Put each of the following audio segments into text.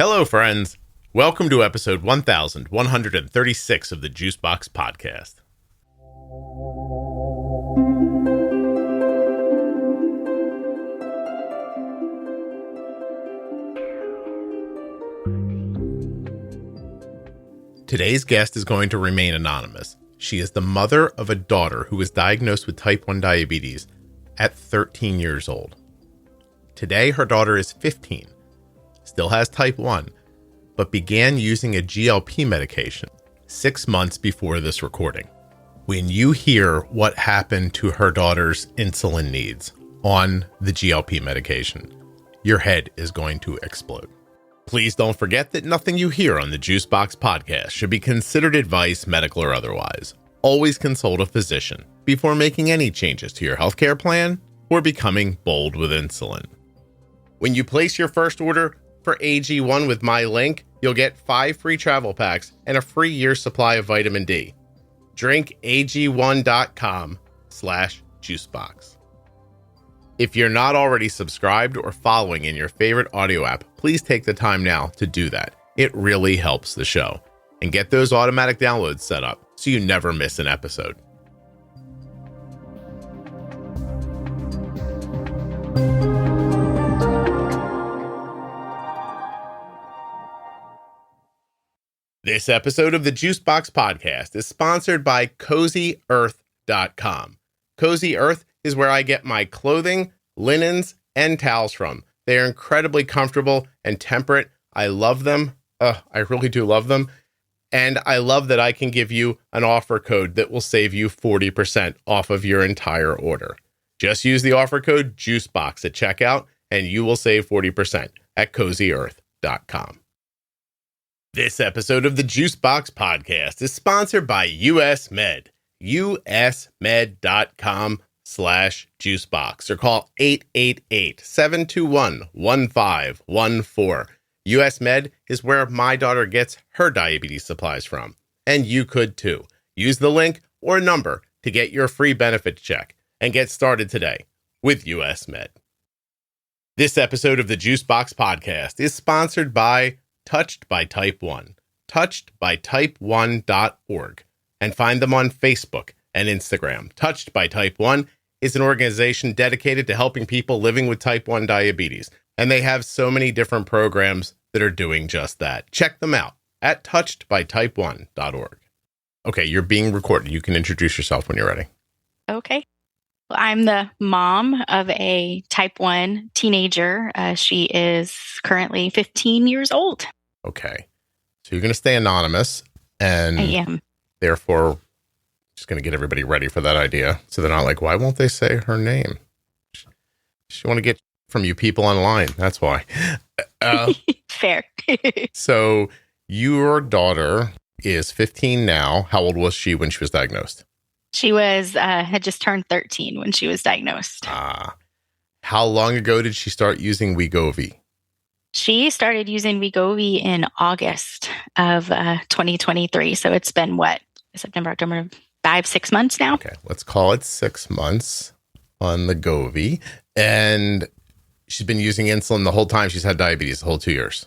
Hello, friends. Welcome to episode 1136 of the Juicebox Podcast. Today's guest is going to remain anonymous. She is the mother of a daughter who was diagnosed with type 1 diabetes at 13 years old. Today, her daughter is 15, still has type 1, but began using a GLP medication 6 months before this recording. When you hear what happened to her daughter's insulin needs on the GLP medication, your head is going to explode. Please don't forget that nothing you hear on the Juicebox Podcast should be considered advice, medical or otherwise. Always consult a physician before making any changes to your healthcare plan or becoming bold with insulin. When you place your first order for AG1 with my link, you'll get 5 free travel packs and a free year's supply of vitamin D. drinkag1.com/juicebox. If you're not already subscribed or following in your favorite audio app, please take the time now to do that. It really helps the show. And get those automatic downloads set up so you never miss an episode. This episode of the Juicebox Podcast is sponsored by CozyEarth.com. Cozy Earth is where I get my clothing, linens, and towels from. They are incredibly comfortable and temperate. I love them. I really do love them. And I love that I can give you an offer code that will save you 40% off of your entire order. Just use the offer code JUICEBOX at checkout and you will save 40% at CozyEarth.com. This episode of the Juicebox Podcast is sponsored by US Med. usmed.com/juicebox or call 888-721-1514. US Med is where my daughter gets her diabetes supplies from. And you could too. Use the link or number to get your free benefit check and get started today with US Med. This episode of the Juicebox Podcast is sponsored by Touched by Type 1, touchedbytype1.org, and find them on Facebook and Instagram. Touched by Type 1 is an organization dedicated to helping people living with type 1 diabetes, and they have so many different programs that are doing just that. Check them out at touchedbytype1.org. Okay, you're being recorded. You can introduce yourself when you're ready. Okay. Well, I'm the mom of a type 1 teenager. She is currently 15 years old. Okay. So you're going to stay anonymous, and I am. Therefore, just going to get everybody ready for that idea. So they're not like, why won't they say her name? She want to get from you people online. That's why. Fair. So your daughter is 15 now. How old was she when she was diagnosed? She was had just turned 13 when she was diagnosed. How long ago did she start using Wegovy? She started using Wegovy in August of 2023. So it's been September, October, 5-6 months now. Okay, let's call it 6 months on the Wegovy. And she's been using insulin the whole time she's had diabetes, the whole 2 years.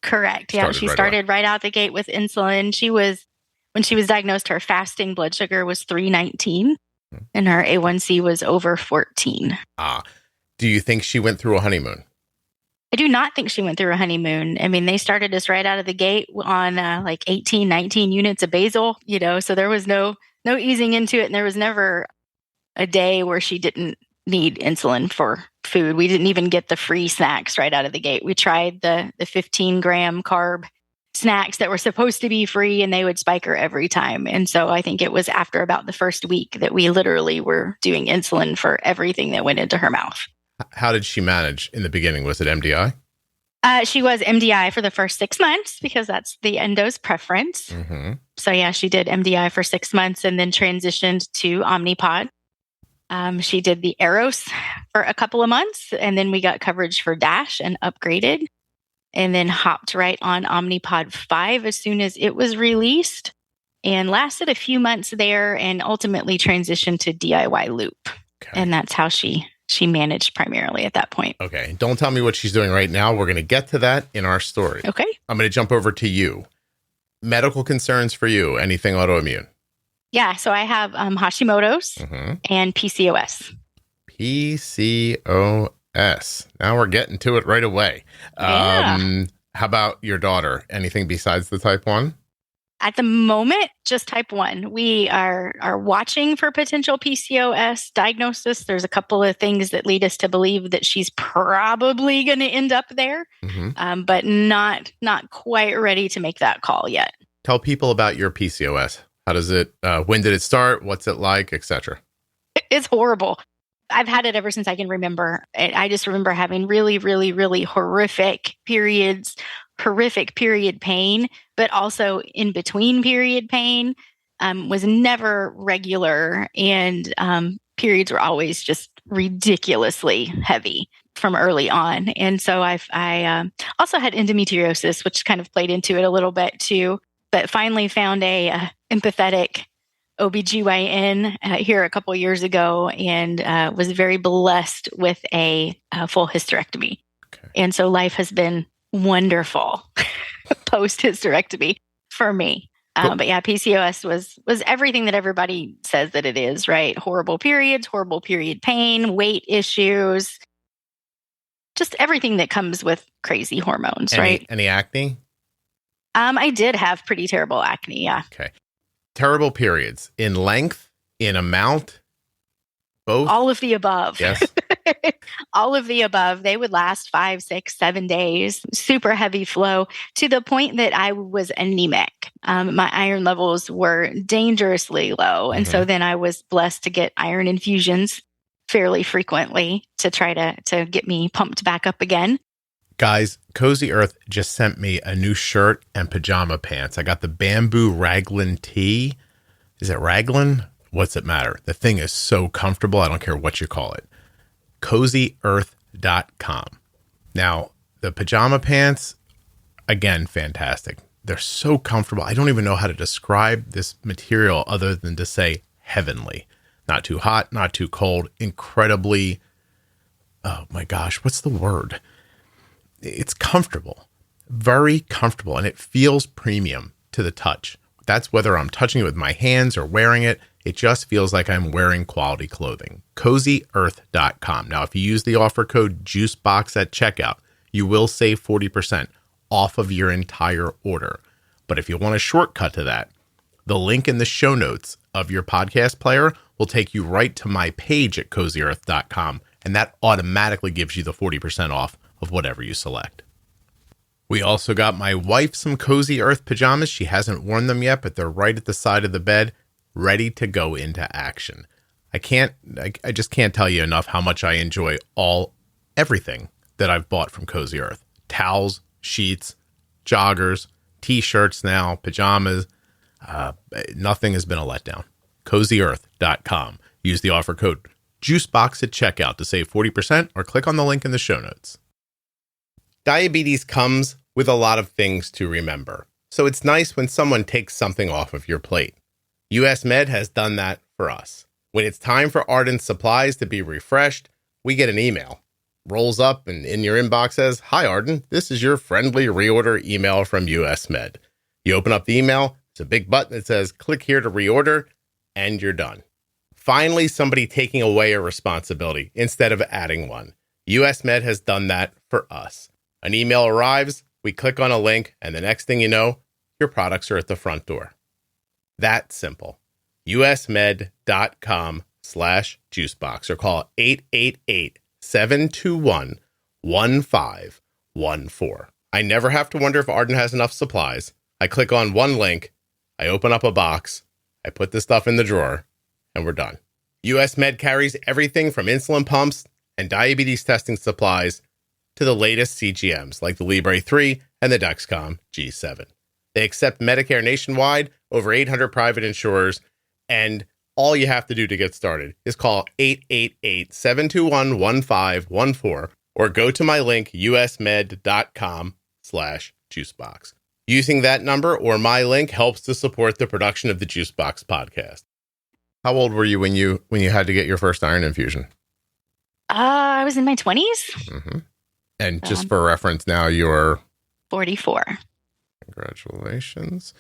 Correct. Yeah, she started right out the gate with insulin. When she was diagnosed, her fasting blood sugar was 319 and her A1C was over 14. Do you think she went through a honeymoon? I do not think she went through a honeymoon. I mean, they started us right out of the gate on like 18, 19 units of basal, so there was no easing into it. And there was never a day where she didn't need insulin for food. We didn't even get the free snacks right out of the gate. We tried the 15-gram carb snacks that were supposed to be free, and they would spike her every time. And so I think it was after about the first week that we literally were doing insulin for everything that went into her mouth. How did she manage in the beginning? Was it MDI? She was MDI for the first 6 months because that's the endo's preference. Mm-hmm. So yeah, she did MDI for 6 months and then transitioned to Omnipod. She did the Eros for a couple of months, and then we got coverage for DASH and upgraded, and then hopped right on Omnipod 5 as soon as it was released, and lasted a few months there and ultimately transitioned to DIY Loop. Okay. And that's how she she managed primarily at that point. Okay. Don't tell me what she's doing right now. We're going to get to that in our story. Okay. I'm going to jump over to you. Medical concerns for you, anything autoimmune? Yeah. So I have Hashimoto's and PCOS. PCOS. Now we're getting to it right away. Yeah. How about your daughter? Anything besides the type 1? At the moment, just type 1. We are watching for potential PCOS diagnosis. There's a couple of things that lead us to believe that she's probably going to end up there, but not quite ready to make that call yet. Tell people about your PCOS. How does it, when did it start? What's it like, etc.? It's horrible. I've had it ever since I can remember. I just remember having really, really, really horrific periods, horrific period pain, but also in between period pain, was never regular. And periods were always just ridiculously heavy from early on. And so I also had endometriosis, which kind of played into it a little bit too, but finally found a empathetic OBGYN here a couple years ago and was very blessed with a full hysterectomy. Okay. And so life has been wonderful post-hysterectomy for me. Cool. But yeah, PCOS was everything that everybody says that it is, right? Horrible periods, horrible period pain, weight issues, just everything that comes with crazy hormones, right? Any acne? I did have pretty terrible acne, yeah. Okay. Terrible periods in length, in amount, both? All of the above. Yes. All of the above. They would last 5, 6, 7 days, super heavy flow to the point that I was anemic. My iron levels were dangerously low. And so then I was blessed to get iron infusions fairly frequently to try to get me pumped back up again. Guys, Cozy Earth just sent me a new shirt and pajama pants. I got the bamboo raglan tee. Is it raglan? What's it matter? The thing is so comfortable. I don't care what you call it. CozyEarth.com. Now, the pajama pants, again, fantastic. They're so comfortable. I don't even know how to describe this material other than to say heavenly. Not too hot, not too cold. Incredibly, oh my gosh, what's the word? It's comfortable, very comfortable, and it feels premium to the touch. That's whether I'm touching it with my hands or wearing it. It just feels like I'm wearing quality clothing. CozyEarth.com. Now, if you use the offer code JUICEBOX at checkout, you will save 40% off of your entire order. But if you want a shortcut to that, the link in the show notes of your podcast player will take you right to my page at CozyEarth.com, and that automatically gives you the 40% off of whatever you select. We also got my wife some Cozy Earth pajamas. She hasn't worn them yet, but they're right at the side of the bed, ready to go into action. I just can't tell you enough how much I enjoy everything that I've bought from Cozy Earth. Towels, sheets, joggers, t-shirts now, pajamas. Nothing has been a letdown. CozyEarth.com. Use the offer code JUICEBOX at checkout to save 40% or click on the link in the show notes. Diabetes comes with a lot of things to remember, so it's nice when someone takes something off of your plate. US Med has done that for us. When it's time for Arden supplies to be refreshed, we get an email. Rolls up and in your inbox says, "Hi Arden, this is your friendly reorder email from US Med." You open up the email, it's a big button that says, "Click here to reorder," and you're done. Finally, somebody taking away a responsibility instead of adding one. US Med has done that for us. An email arrives, we click on a link, and the next thing you know, your products are at the front door. That simple. usmed.com/juicebox or call 888-721-1514. I never have to wonder if Arden has enough supplies. I click on one link, I open up a box, I put the stuff in the drawer, and we're done. US Med carries everything from insulin pumps and diabetes testing supplies to the latest CGMs like the Libre 3 and the Dexcom G7. They accept Medicare nationwide, over 800 private insurers, and all you have to do to get started is call 888-721-1514 or go to my link, usmed.com/juicebox. Using that number or my link helps to support the production of the Juicebox podcast. How old were you when you had to get your first iron infusion? I was in my 20s. Mm-hmm. And just for reference, now you're 44. Congratulations.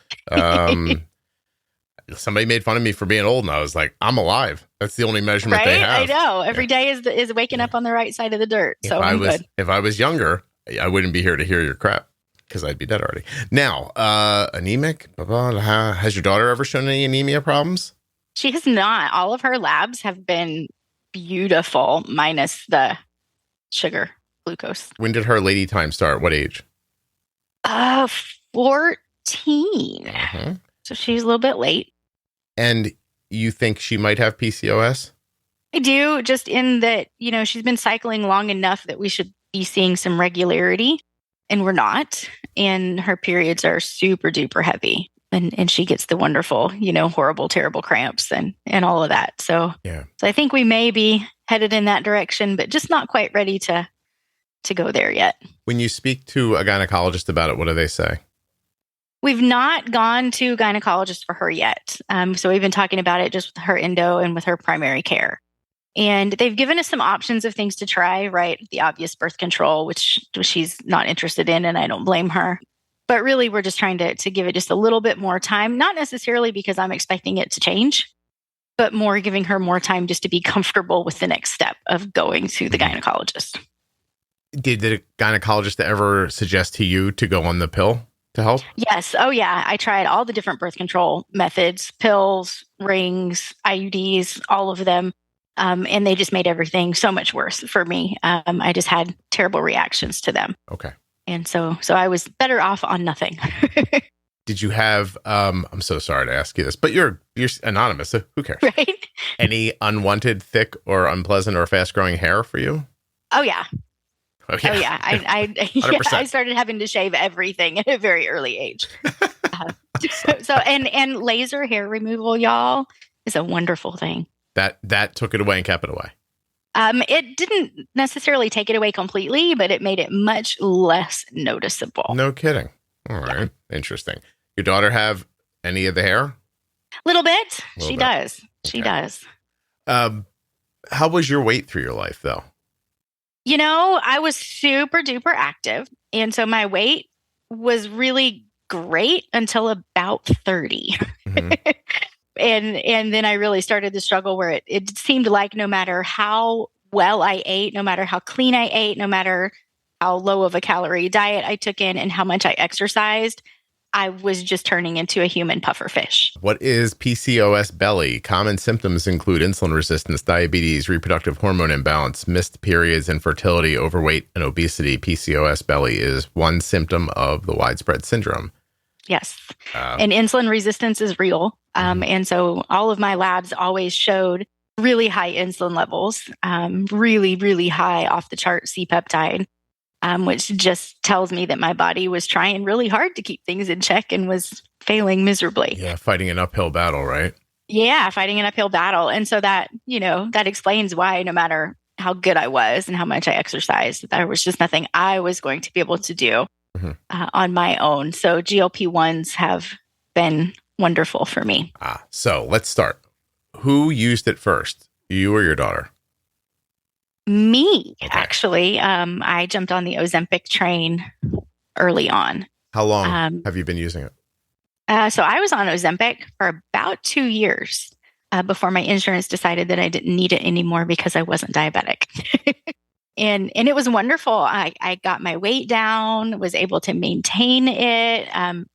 Somebody made fun of me for being old, and I was like, I'm alive. That's the only measurement they have. I know. Every day is waking up on the right side of the dirt. So I'm good. If I was younger, I wouldn't be here to hear your crap because I'd be dead already. Now, anemic. Has your daughter ever shown any anemia problems? She has not. All of her labs have been beautiful, minus the sugar, glucose. When did her lady time start? What age? 14. Mm-hmm. So she's a little bit late. And you think she might have PCOS? I do, just in that, she's been cycling long enough that we should be seeing some regularity, and we're not. And her periods are super duper heavy. And she gets the wonderful, horrible, terrible cramps and all of that. So I think we may be headed in that direction, but just not quite ready to go there yet. When you speak to a gynecologist about it, what do they say? We've not gone to gynecologist for her yet. So we've been talking about it just with her endo and with her primary care. And they've given us some options of things to try, right? The obvious birth control, which she's not interested in, and I don't blame her. But really, we're just trying to give it just a little bit more time, not necessarily because I'm expecting it to change, but more giving her more time just to be comfortable with the next step of going to the gynecologist. Did the gynecologist ever suggest to you to go on the pill to help? Yes. Oh, yeah. I tried all the different birth control methods, pills, rings, IUDs, all of them. And they just made everything so much worse for me. I just had terrible reactions to them. Okay. And so I was better off on nothing. Did you have, I'm so sorry to ask you this, but you're anonymous, so who cares? Right? Any unwanted, thick or unpleasant or fast growing hair for you? Oh, yeah. Oh, yeah. Oh, yeah. I started having to shave everything at a very early age. And laser hair removal, y'all, is a wonderful thing. That took it away and kept it away. It didn't necessarily take it away completely, but it made it much less noticeable. No kidding. All right. Yeah. Interesting. Your daughter have any of the hair? Little bit. She does. She does. How was your weight through your life, though? I was super duper active. And so my weight was really great until about 30. Mm-hmm. And then I really started to struggle where it seemed like no matter how well I ate, no matter how clean I ate, no matter how low of a calorie diet I took in and how much I exercised, I was just turning into a human puffer fish. What is PCOS belly? Common symptoms include insulin resistance, diabetes, reproductive hormone imbalance, missed periods, infertility, overweight, and obesity. PCOS belly is one symptom of the widespread syndrome. Yes. And insulin resistance is real. And so all of my labs always showed really high insulin levels, really, really high off the chart C-peptide, which just tells me that my body was trying really hard to keep things in check and was failing miserably. Yeah, fighting an uphill battle, right? Yeah, fighting an uphill battle. And so that explains why no matter how good I was and how much I exercised, there was just nothing I was going to be able to do on my own. So GLP-1s have been wonderful for me. So let's start. Who used it first, you or your daughter? Me, actually. I jumped on the Ozempic train early on. How long have you been using it? So I was on Ozempic for about 2 years before my insurance decided that I didn't need it anymore because I wasn't diabetic. And it was wonderful. I got my weight down, was able to maintain it,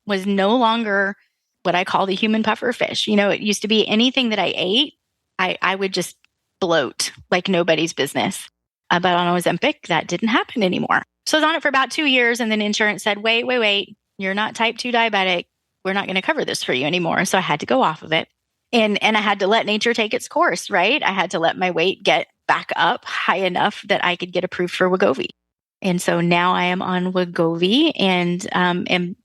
was no longer what I call the human puffer fish. It used to be anything that I ate, I would just bloat like nobody's business. But on Ozempic, that didn't happen anymore. So I was on it for about 2 years, and then insurance said, wait, you're not type 2 diabetic. We're not going to cover this for you anymore. So I had to go off of it. And I had to let nature take its course, right? I had to let my weight get back up high enough that I could get approved for Wegovy. And so now I am on Wegovy and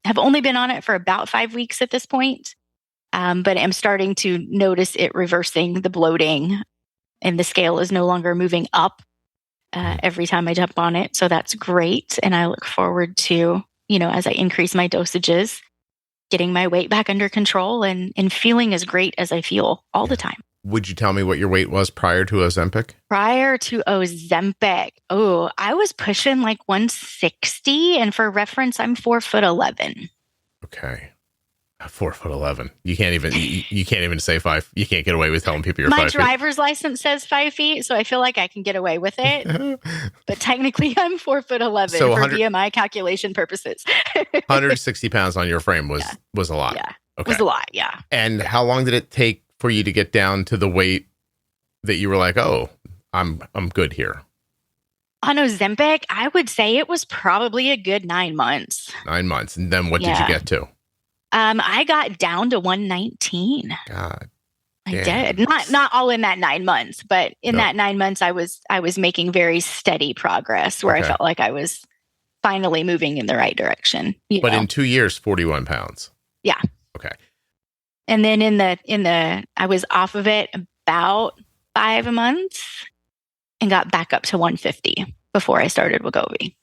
have only been on it for about 5 weeks at this point. But I'm starting to notice it reversing the bloating, and the scale is no longer moving up every time I jump on it. So that's great. And I look forward to, as I increase my dosages, getting my weight back under control and feeling as great as I feel all the time. Would you tell me what your weight was prior to Ozempic? Prior to Ozempic, I was pushing like 160. And for reference, I'm 4'11". Okay. 4'11". You can't even say 5. You can't get away with telling people you're 5 feet. My driver's license says 5 feet, so I feel like I can get away with it. But technically, I'm 4'11" for BMI calculation purposes. 160 pounds on your frame was a lot. Yeah, okay. It was a lot. Yeah. And how long did it take for you to get down to the weight that you were like, oh, I'm good here? On Ozempic, I would say it was probably a good 9 months. 9 months. And then what did you get to? I got down to 119. God. I did. Not all in that 9 months, but in that 9 months I was making very steady progress where I felt like I was finally moving in the right direction. But in 2 years, 41 pounds. Yeah. Okay. And then in the I was off of it about 5 months and got back up to 150 before I started Wegovy.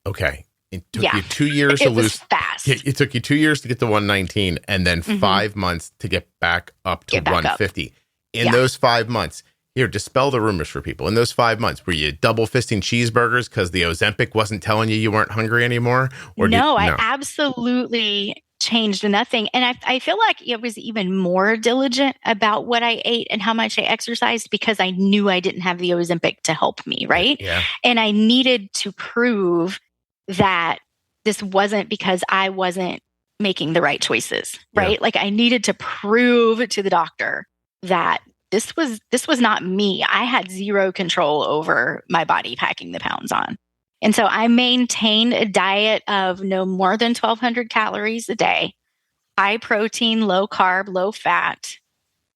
Okay. It took you 2 years to lose. Fast. It took you 2 years to get to 119 and then 5 months to get back up to 150. In those 5 months, here, dispel the rumors for people. In those 5 months, were you double fisting cheeseburgers because the Ozempic wasn't telling you weren't hungry anymore? Or no, I absolutely changed nothing. And I feel like I was even more diligent about what I ate and how much I exercised because I knew I didn't have the Ozempic to help me, right? Yeah. And I needed to prove that this wasn't because I wasn't making the right choices, right? Yeah. Like I needed to prove to the doctor that this was not me. I had zero control over my body packing the pounds on. And so I maintained a diet of no more than 1,200 calories a day, high protein, low carb, low fat,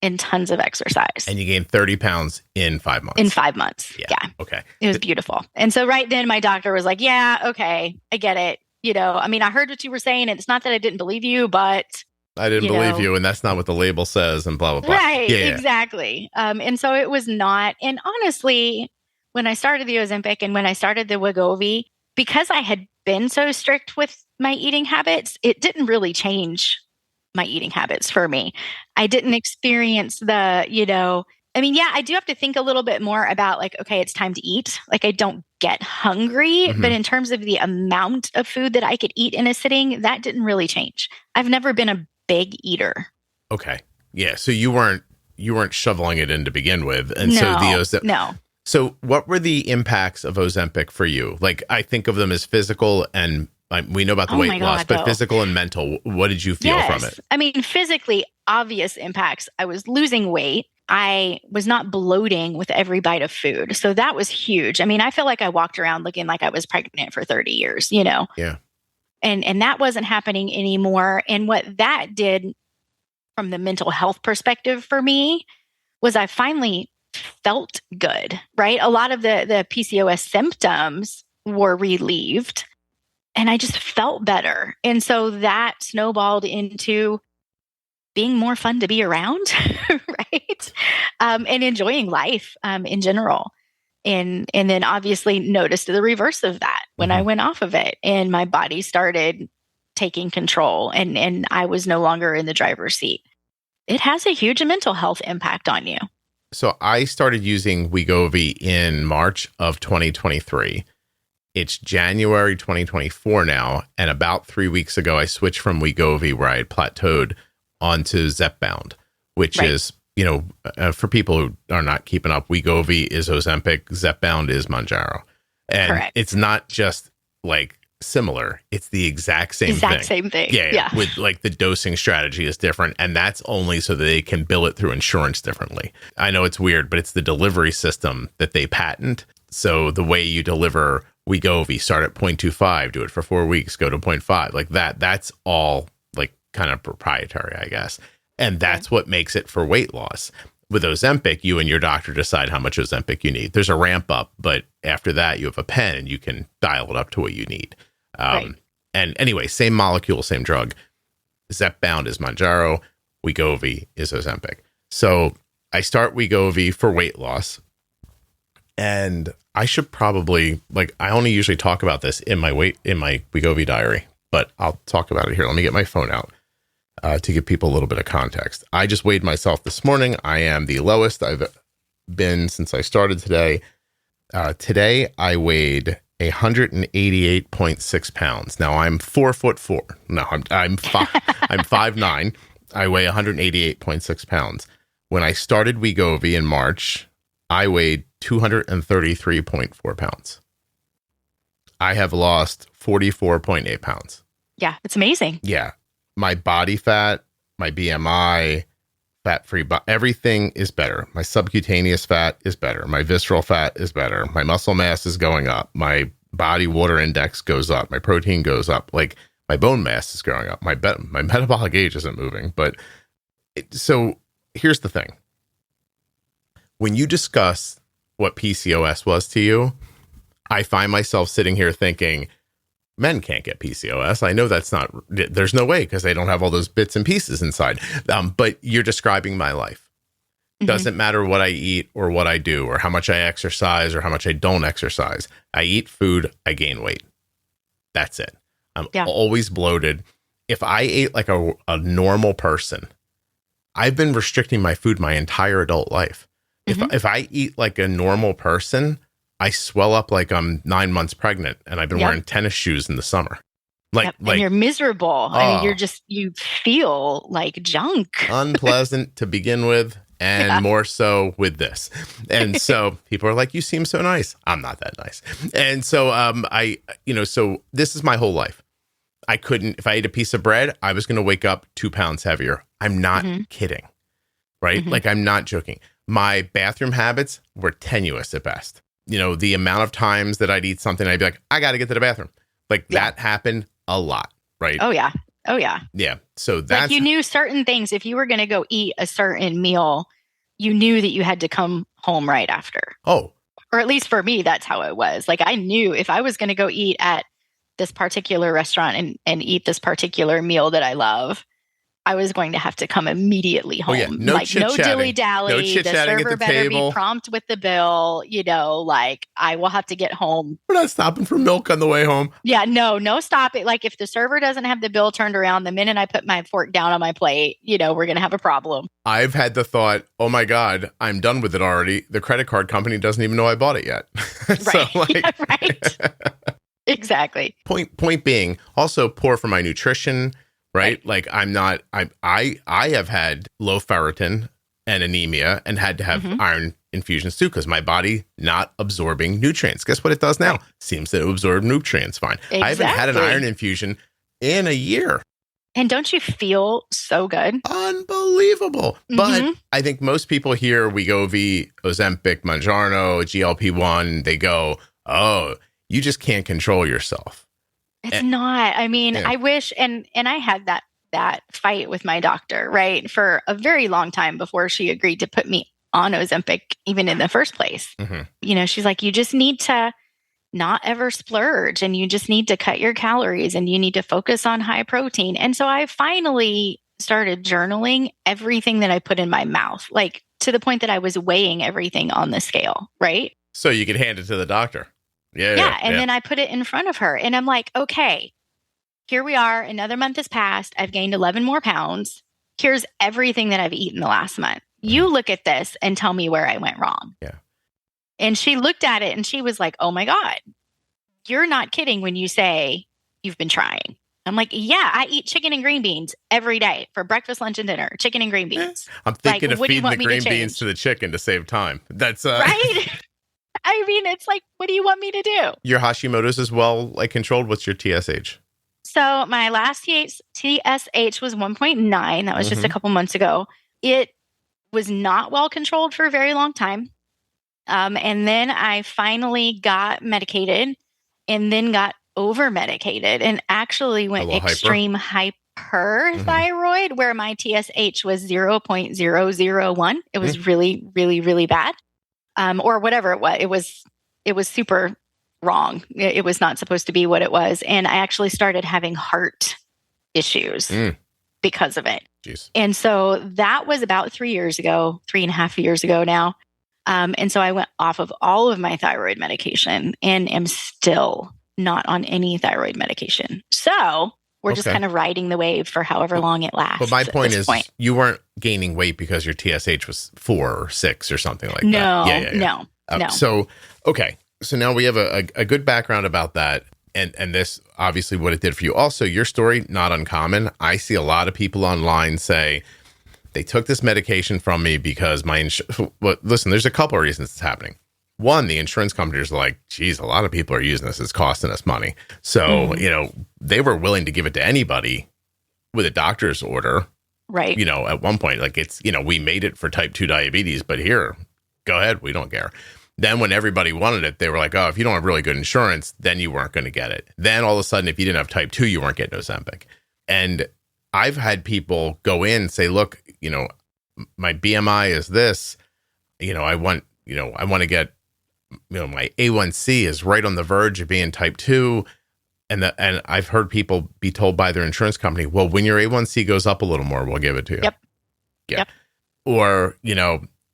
and tons of exercise. And you gained 30 pounds in 5 months. In 5 months. Yeah. Okay. It was beautiful. And so right then my doctor was like, yeah, okay, I get it. I mean, I heard what you were saying. And it's not that I didn't believe you, but I didn't believe you. And that's not what the label says and blah, blah, blah. Right. Yeah. Exactly. And so it was not. And honestly, when I started the Ozempic and when I started the Wegovy, because I had been so strict with my eating habits, it didn't really change my eating habits for me. I didn't experience I do have to think a little bit more about like, okay, it's time to eat. Like I don't get hungry, but in terms of the amount of food that I could eat in a sitting, that didn't really change. I've never been a big eater. Okay. Yeah. So you weren't shoveling it in to begin with. And No. So what were the impacts of Ozempic for you? Like I think of them as physical and we know about the weight loss, but physical and mental, what did you feel from it? I mean, physically, obvious impacts. I was losing weight. I was not bloating with every bite of food. So that was huge. I mean, I feel like I walked around looking like I was pregnant for 30 years, Yeah. And that wasn't happening anymore. And what that did from the mental health perspective for me was I finally felt good, right? A lot of the PCOS symptoms were relieved and I just felt better. And so that snowballed into being more fun to be around, right? And enjoying life in general. And then obviously noticed the reverse of that when I went off of it and my body started taking control and I was no longer in the driver's seat. It has a huge mental health impact on you. So I started using Wegovy in March of 2023. It's January 2024 now. And about 3 weeks ago, I switched from Wegovy where I had plateaued onto Zepbound, which is, for people who are not keeping up, Wegovy is Ozempic, Zepbound is Mounjaro. And it's not just like similar, it's the exact same thing. Yeah. With like the dosing strategy is different. And that's only so that they can bill it through insurance differently. I know it's weird, but it's the delivery system that they patent. So the way you deliver Wegovy, start at 0.25, do it for 4 weeks, go to 0.5, like that's all like kind of proprietary, I guess. And that's what makes it for weight loss. With Ozempic, you and your doctor decide how much Ozempic you need. There's a ramp up, but after that, you have a pen and you can dial it up to what you need. And anyway, same molecule, same drug. Zepbound is Mounjaro, Wegovy is Ozempic. So I start Wegovy for weight loss. And I should probably, I only usually talk about this in my Wegovy diary, but I'll talk about it here. Let me get my phone out. to give people a little bit of context. I just weighed myself this morning. I am the lowest I've been since I started today. Today I weighed 188.6 pounds. Now I'm 4'4". No, I'm 5'9". I weigh 188.6 pounds. When I started Wegovy in March, I weighed 233.4 pounds. I have lost 44.8 pounds. Yeah, it's amazing. Yeah. My body fat, my BMI, fat-free, everything is better. My subcutaneous fat is better. My visceral fat is better. My muscle mass is going up. My body water index goes up. My protein goes up. Like, my bone mass is going up. My metabolic age isn't moving. But so here's the thing. When you discuss what PCOS was to you, I find myself sitting here thinking, men can't get PCOS. I know there's no way because they don't have all those bits and pieces inside. But you're describing my life. Mm-hmm. Doesn't matter what I eat or what I do or how much I exercise or how much I don't exercise. I eat food, I gain weight. That's it. I'm always bloated. If I ate like a normal person, I've been restricting my food my entire adult life. Mm-hmm. If I eat like a normal person, I swell up like I'm 9 months pregnant and I've been wearing tennis shoes in the summer. Like and you're miserable. I mean, you feel like junk. Unpleasant to begin with, and more so with this. And so people are like, you seem so nice. I'm not that nice. And so so this is my whole life. I couldn't, if I ate a piece of bread, I was going to wake up 2 pounds heavier. I'm not kidding. Right? Mm-hmm. Like, I'm not joking. My bathroom habits were tenuous at best. The amount of times that I'd eat something, I'd be like, I got to get to the bathroom. Like, that happened a lot, right? Oh, yeah. Yeah. So that's... Like, you knew certain things. If you were going to go eat a certain meal, you knew that you had to come home right after. Oh. Or at least for me, that's how it was. Like, I knew if I was going to go eat at this particular restaurant and eat this particular meal that I love, I was going to have to come immediately home. Oh, yeah. No dilly-dally. No chit-chatting the server at the better table. Be prompt with the bill. Like, I will have to get home. We're not stopping for milk on the way home. Yeah, no stopping. Like, if the server doesn't have the bill turned around, the minute I put my fork down on my plate, we're going to have a problem. I've had the thought, oh my God, I'm done with it already. The credit card company doesn't even know I bought it yet. Right. Exactly. Point being, also poor for my nutrition. Right? Like, I have had low ferritin and anemia and had to have iron infusions too, because my body not absorbing nutrients. Guess what it does now? Seems to absorb nutrients fine. Exactly. I haven't had an iron infusion in a year. And don't you feel so good? Unbelievable. But I think most people hear Wegovy, Ozempic, Mounjaro, GLP-1, they go, oh, you just can't control yourself. It's not. I mean, I wish, and I had that fight with my doctor, right, for a very long time before she agreed to put me on Ozempic, even in the first place. Mm-hmm. She's like, you just need to not ever splurge, and you just need to cut your calories, and you need to focus on high protein. And so I finally started journaling everything that I put in my mouth, like to the point that I was weighing everything on the scale, right? So you could hand it to the doctor. Yeah. And then I put it in front of her and I'm like, okay, here we are. Another month has passed. I've gained 11 more pounds. Here's everything that I've eaten the last month. You look at this and tell me where I went wrong. Yeah. And she looked at it and she was like, oh my God, you're not kidding when you say you've been trying. I'm like, yeah, I eat chicken and green beans every day for breakfast, lunch, and dinner. Chicken and green beans. I'm thinking of feeding the green beans to the chicken to save time. That's right. I mean, it's like, what do you want me to do? Your Hashimoto's as well, controlled. What's your TSH? So my last TSH was 1.9. That was just a couple months ago. It was not well controlled for a very long time. And then I finally got medicated and then got over medicated and actually went extreme hyperthyroid where my TSH was 0.001. It was really, really, really bad. Or whatever it was. It was super wrong. It was not supposed to be what it was. And I actually started having heart issues because of it. Jeez. And so that was about 3.5 years ago now. And so I went off of all of my thyroid medication and am still not on any thyroid medication. So We're just kind of riding the wave for however long it lasts. But my point is, you weren't gaining weight because your TSH was 4 or 6 or something like that. No. So, okay. So now we have a good background about that. And this, obviously, what it did for you. Also, your story, not uncommon. I see a lot of people online say, they took this medication from me because listen, there's a couple of reasons it's happening. One, the insurance companies are like, geez, a lot of people are using this. It's costing us money. So, they were willing to give it to anybody with a doctor's order. Right. At one point, like we made it for type 2 diabetes, but here, go ahead. We don't care. Then when everybody wanted it, they were like, oh, if you don't have really good insurance, then you weren't going to get it. Then all of a sudden, if you didn't have type 2, you weren't getting Ozempic. And I've had people go in and say, look, my BMI is this, I want to get, my A1C is right on the verge of being type 2. And I've heard people be told by their insurance company, well, when your A1C goes up a little more, we'll give it to you. Yep. Yeah. Yep. Or,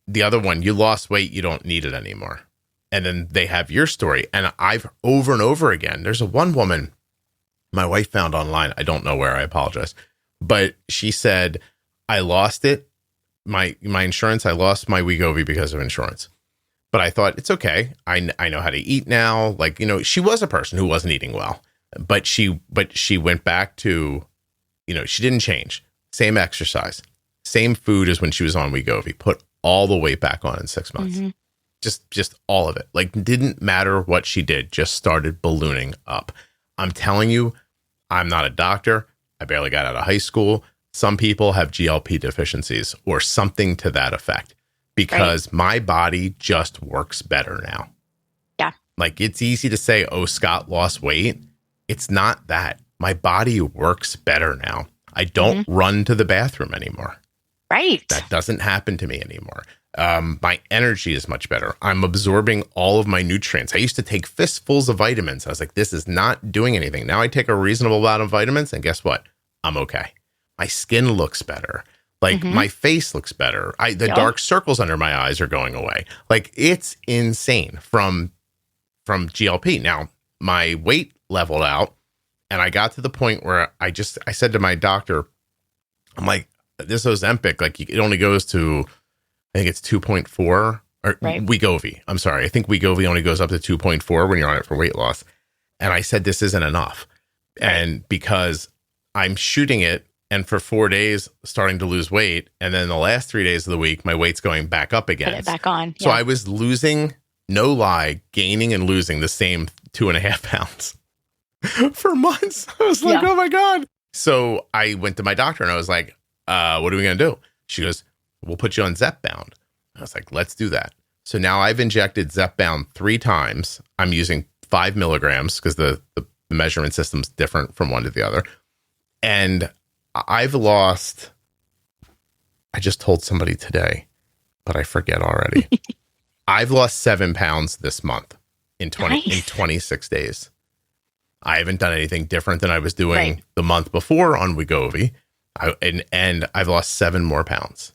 the other one, you lost weight, you don't need it anymore. And then they have your story. And I've over and over again, there's one woman my wife found online. I don't know where, I apologize. But she said, I lost it. My insurance, I lost my Wegovy because of insurance. But I thought, it's okay. I know how to eat now. Like, she was a person who wasn't eating well. But she went back to, she didn't change. Same exercise. Same food as when she was on Wegovy. Put all the weight back on in 6 months. Mm-hmm. Just all of it. Like, didn't matter what she did, just started ballooning up. I'm telling you, I'm not a doctor. I barely got out of high school. Some people have GLP deficiencies or something to that effect because my body just works better now. Yeah. Like, it's easy to say, oh, Scott lost weight. It's not that. My body works better now. I don't run to the bathroom anymore. Right. That doesn't happen to me anymore. My energy is much better. I'm absorbing all of my nutrients. I used to take fistfuls of vitamins. I was like, this is not doing anything. Now I take a reasonable amount of vitamins, and guess what? I'm okay. My skin looks better. Like, my face looks better. The dark circles under my eyes are going away. Like, it's insane from GLP. Now, my weight leveled out, and I got to the point where I said to my doctor, I'm like, this Ozempic, like, it only goes to, I think it's 2.4 or Wegovy. I'm sorry. I think Wegovy only goes up to 2.4 when you're on it for weight loss. And I said, this isn't enough. And because I'm shooting it and for 4 days starting to lose weight. And then the last 3 days of the week, my weight's going back up again. Put it back on. So I was losing, no lie, gaining and losing the same 2.5 pounds for months. I was like, oh my God. So I went to my doctor and I was like, what are we going to do? She goes, we'll put you on Zepbound. I was like, let's do that. So now I've injected Zepbound 3 times. I'm using 5 milligrams because the measurement system's different from one to the other. And I've lost, I just told somebody today, but I forget already. I've lost 7 pounds this month in 26 days. I haven't done anything different than I was doing the month before on Wegovy. And I've lost 7 more pounds.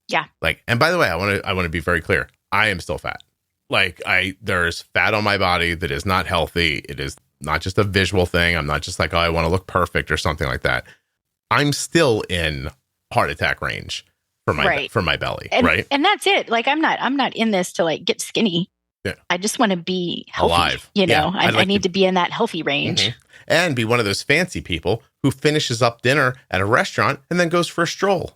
Yeah. Like, and by the way, I want to be very clear. I am still fat. Like, there's fat on my body that is not healthy. It is not just a visual thing. I'm not just like, oh, I want to look perfect or something like that. I'm still in heart attack range for my belly. And, and that's it. Like, I'm not in this to like get skinny. Yeah. I just want to be healthy. Alive. I need to be in that healthy range. And be one of those fancy people who finishes up dinner at a restaurant and then goes for a stroll.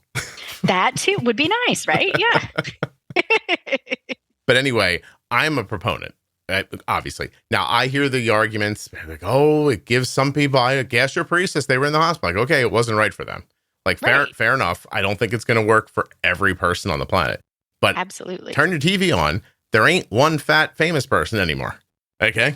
That too would be nice, right? Yeah. But anyway, I'm a proponent, obviously. Now, I hear the arguments like, oh, it gives some people gastroparesis. They were in the hospital. Like, okay, it wasn't right for them. Like, fair enough. I don't think it's going to work for every person on the planet. But absolutely, turn your TV on. There ain't one fat famous person anymore. Okay?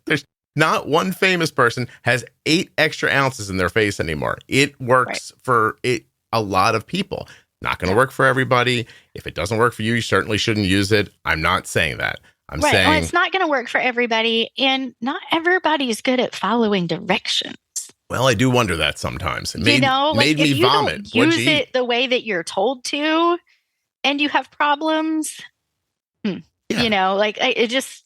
There's not one famous person has 8 extra ounces in their face anymore. It works for a lot of people. Not going to work for everybody. If it doesn't work for you, you certainly shouldn't use it. I'm not saying that. I'm saying it's not going to work for everybody, and not everybody's good at following directions. Well, I do wonder that sometimes. It made me vomit. If you don't use it the way that you're told to, and you have problems, it just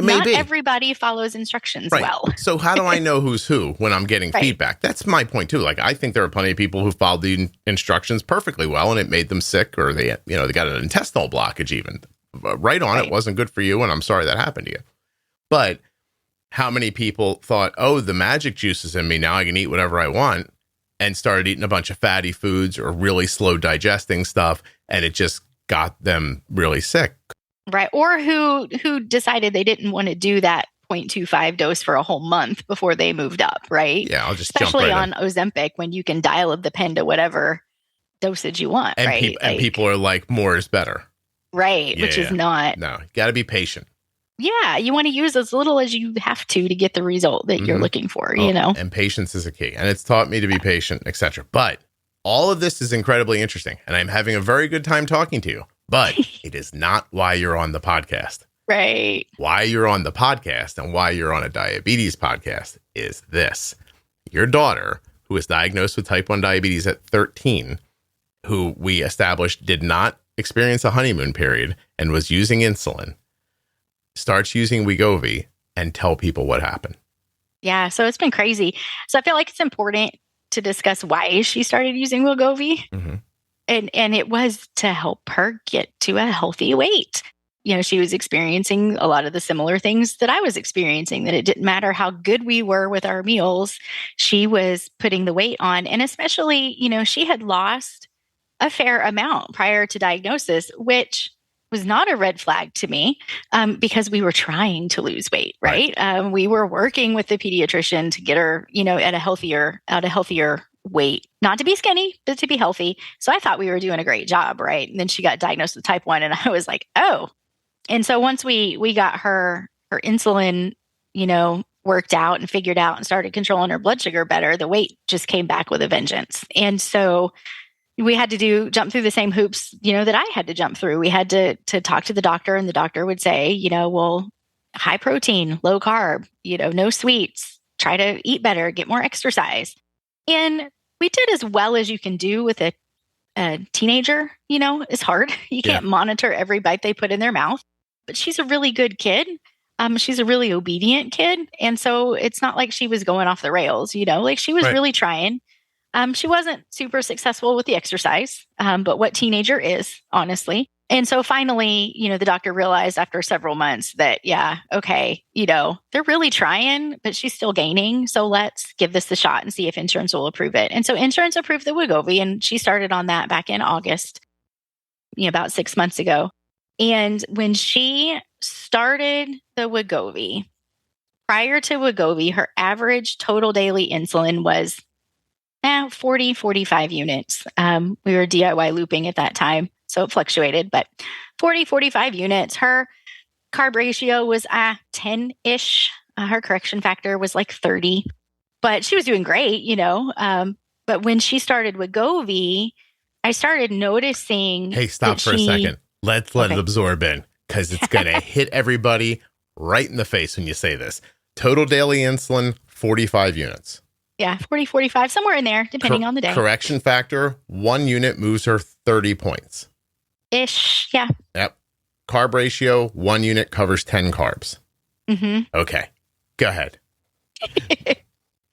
Not everybody follows instructions well. So how do I know who's who when I'm getting feedback? That's my point too. Like, I think there are plenty of people who followed the instructions perfectly well and it made them sick, or they got an intestinal blockage even. Right on. It wasn't good for you, and I'm sorry that happened to you. But how many people thought, oh, the magic juice is in me, now I can eat whatever I want, and started eating a bunch of fatty foods or really slow digesting stuff, and it just got them really sick. Right. Or who decided they didn't want to do that 0.25 dose for a whole month before they moved up, right? Yeah, I'll just especially jump right on Ozempic, when you can dial up the pen to whatever dosage you want, and right? And people are like, more is better. Right, which is not. No, you got to be patient. Yeah, you want to use as little as you have to get the result that you're looking for, you know? And patience is a key. And it's taught me to be patient, etc. But all of this is incredibly interesting, and I'm having a very good time talking to you. But it is not why you're on the podcast. Right. Why you're on the podcast and why you're on a diabetes podcast is this. Your daughter, who was diagnosed with type 1 diabetes at 13, who we established did not experience a honeymoon period and was using insulin, starts using Wegovy, and tell people what happened. Yeah, so it's been crazy. So I feel like it's important to discuss why she started using Wegovy. Mm-hmm. And it was to help her get to a healthy weight. You know, she was experiencing a lot of the similar things that I was experiencing, that it didn't matter how good we were with our meals, she was putting the weight on. And especially, you know, she had lost a fair amount prior to diagnosis, which was not a red flag to me, because we were trying to lose weight, right? We were working with the pediatrician to get her, you know, at a healthier weight, not to be skinny, but to be healthy. So I thought we were doing a great job, right? And then she got diagnosed with type 1, and I was like, oh. And so once we got her insulin, you know, worked out and figured out and started controlling her blood sugar better, the weight just came back with a vengeance. And so we had to jump through the same hoops, you know, that I had to jump through. We had to talk to the doctor, and the doctor would say, you know, well, high protein, low carb, you know, no sweets, try to eat better, get more exercise. And we did as well as you can do with a teenager. You know, it's hard. You can't monitor every bite they put in their mouth, but she's a really good kid. She's a really obedient kid. And so it's not like she was going off the rails, you know, like she was really trying. She wasn't super successful with the exercise, but what teenager is, honestly. And so finally, you know, the doctor realized after several months that, yeah, okay, you know, they're really trying, but she's still gaining. So let's give this a shot and see if insurance will approve it. And so insurance approved the Wegovy, and she started on that back in August, you know, about 6 months ago. And when she started the Wegovy, prior to Wegovy, her average total daily insulin was 40, 45 units. We were DIY looping at that time, so it fluctuated, but 40, 45 units. Her carb ratio was 10-ish. Her correction factor was like 30, but she was doing great, you know. But when she started Wegovy, I started noticing. Hey, stop for a second. Let's let it absorb in, because it's going to hit everybody right in the face when you say this. Total daily insulin, 45 units. Yeah, 40, 45, somewhere in there, depending on the day. Correction factor, 1 unit moves her 30 points. Ish, yeah. Yep. Carb ratio, 1 unit covers 10 carbs. Mm-hmm. Okay, go ahead.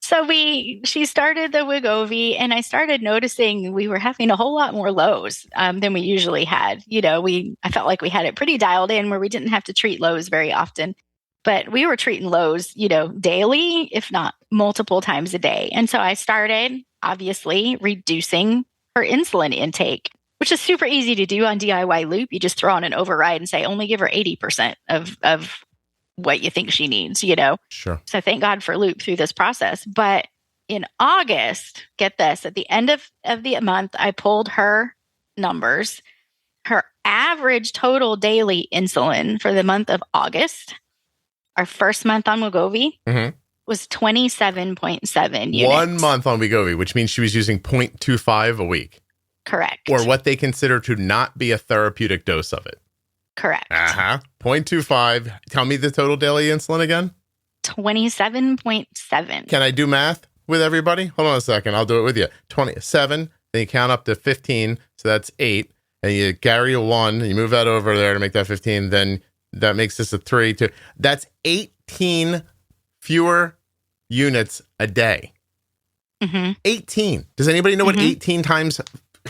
So she started the Wegovy, and I started noticing we were having a whole lot more lows than we usually had. You know, I felt like we had it pretty dialed in where we didn't have to treat lows very often. But we were treating lows, you know, daily, if not multiple times a day. And so I started, obviously, reducing her insulin intake, which is super easy to do on DIY Loop. You just throw on an override and say, only give her 80% of what you think she needs, you know? Sure. So thank God for Loop through this process. But in August, get this, at the end of the month, I pulled her numbers. Her average total daily insulin for the month of August, our first month on Wegovy, was 27.7 units. 1 month on Wegovy, which means she was using 0.25 a week. Correct. Or what they consider to not be a therapeutic dose of it. Correct. 0.25. Tell me the total daily insulin again. 27.7. Can I do math with everybody? Hold on a second. I'll do it with you. 27. Then you count up to 15. So that's 8. And you carry a 1. And you move that over there to make that 15. Then That makes this a 3, 2. That's 18 fewer units a day. 18. Does anybody know what 18 times?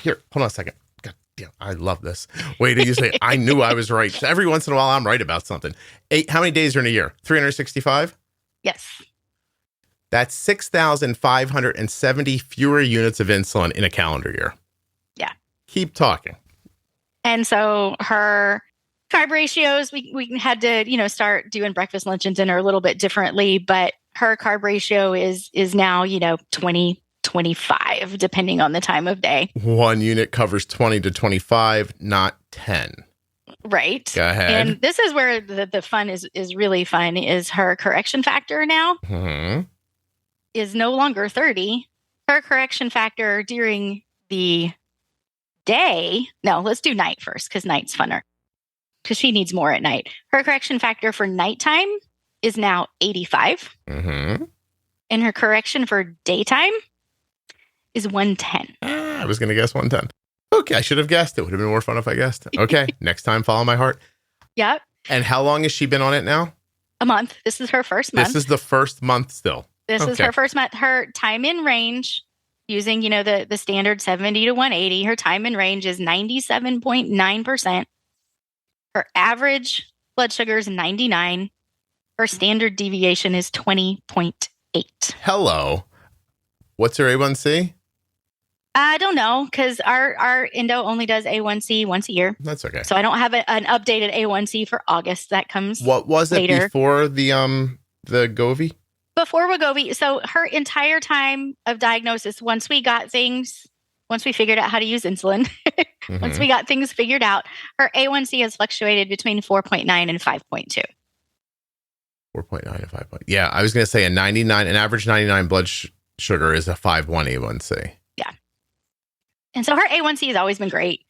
Here, hold on a second. God damn, I love this. Wait till you say, I knew I was right. Every once in a while, I'm right about something. How many days are in a year? 365? Yes. That's 6,570 fewer units of insulin in a calendar year. Yeah. Keep talking. And so her carb ratios, we had to, start doing breakfast, lunch, and dinner a little bit differently, but her carb ratio is now, 20, 25, depending on the time of day. 1 unit covers 20 to 25, not 10. Right. Go ahead. And this is where the fun is really fun, is her correction factor now is no longer 30. Her correction factor during the day, no, let's do night first, because night's funner, because she needs more at night. Her correction factor for nighttime is now 85. And her correction for daytime is 110. I was going to guess 110. Okay, I should have guessed. It would have been more fun if I guessed. Okay, next time, follow my heart. Yep. And how long has she been on it now? A month. This is her first month. This is the first month still. This is her first month. Her time in range, using, the standard 70 to 180, her time in range is 97.9%. Her average blood sugar is 99. Her standard deviation is 20.8. Hello. What's her A1C? I don't know, because our endo only does A1C once a year. That's okay. So I don't have an updated A1C for August. That comes What was it later. Before the Wegovy? Before Wegovy. So her entire time of diagnosis, once we figured out how to use insulin, once we got things figured out, her A1C has fluctuated between 4.9 and 5.2. 4.9 and 5. Yeah, I was going to say an average 99 blood sugar is a 5.1 A1C. Yeah. And so her A1C has always been great.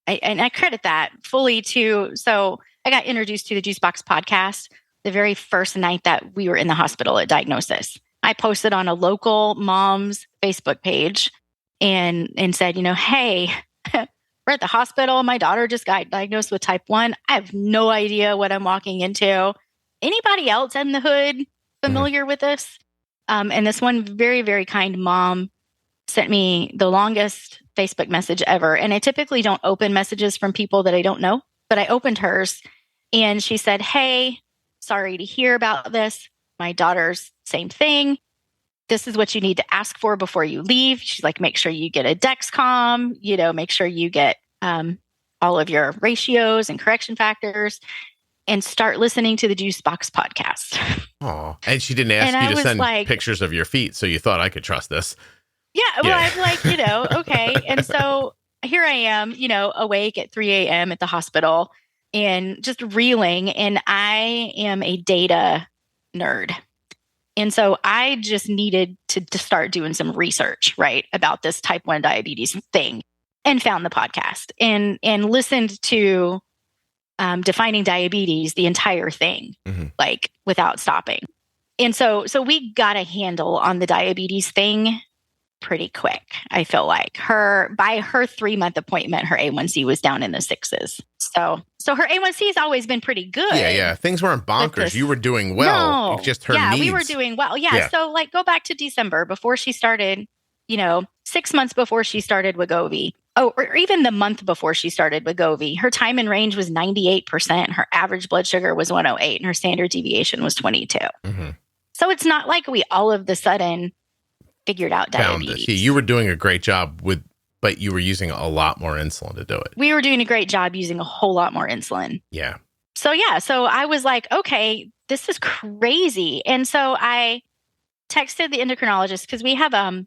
I credit that fully to, so I got introduced to the Juicebox podcast the very first night that we were in the hospital at diagnosis. I posted on a local mom's Facebook page and said, hey, we're at the hospital. My daughter just got diagnosed with type 1. I have no idea what I'm walking into. Anybody else in the hood familiar with this? And this one very, very kind mom sent me the longest Facebook message ever. And I typically don't open messages from people that I don't know, but I opened hers and she said, hey, sorry to hear about this. My daughter's same thing. This is what you need to ask for before you leave. She's like, make sure you get a Dexcom, make sure you get all of your ratios and correction factors, and start listening to the Juicebox podcast. Oh, and she didn't ask you to send pictures of your feet, so you thought I could trust this. Yeah, well, I'm like, okay. And so here I am, awake at 3 a.m. at the hospital and just reeling. And I am a data nerd. And so I just needed to start doing some research, right, about this type 1 diabetes thing, and found the podcast and listened to Defining Diabetes, the entire thing, like without stopping. And so we got a handle on the diabetes thing pretty quick. I feel like by her 3-month appointment, her A1C was down in the 6s. So her A1C has always been pretty good. Yeah. Things weren't bonkers. You were doing well. No. It's just her needs. We were doing well. Yeah. So go back to December before she started, 6 months before she started Wegovy. Oh, or even the month before she started Wegovy, her time in range was 98%. Her average blood sugar was 108 and her standard deviation was 22. So it's not like we all of the sudden figured out diabetes. You were doing a great job but you were using a lot more insulin to do it. We were doing a great job using a whole lot more insulin. Yeah. So I was like, okay, this is crazy. And so I texted the endocrinologist, because we have a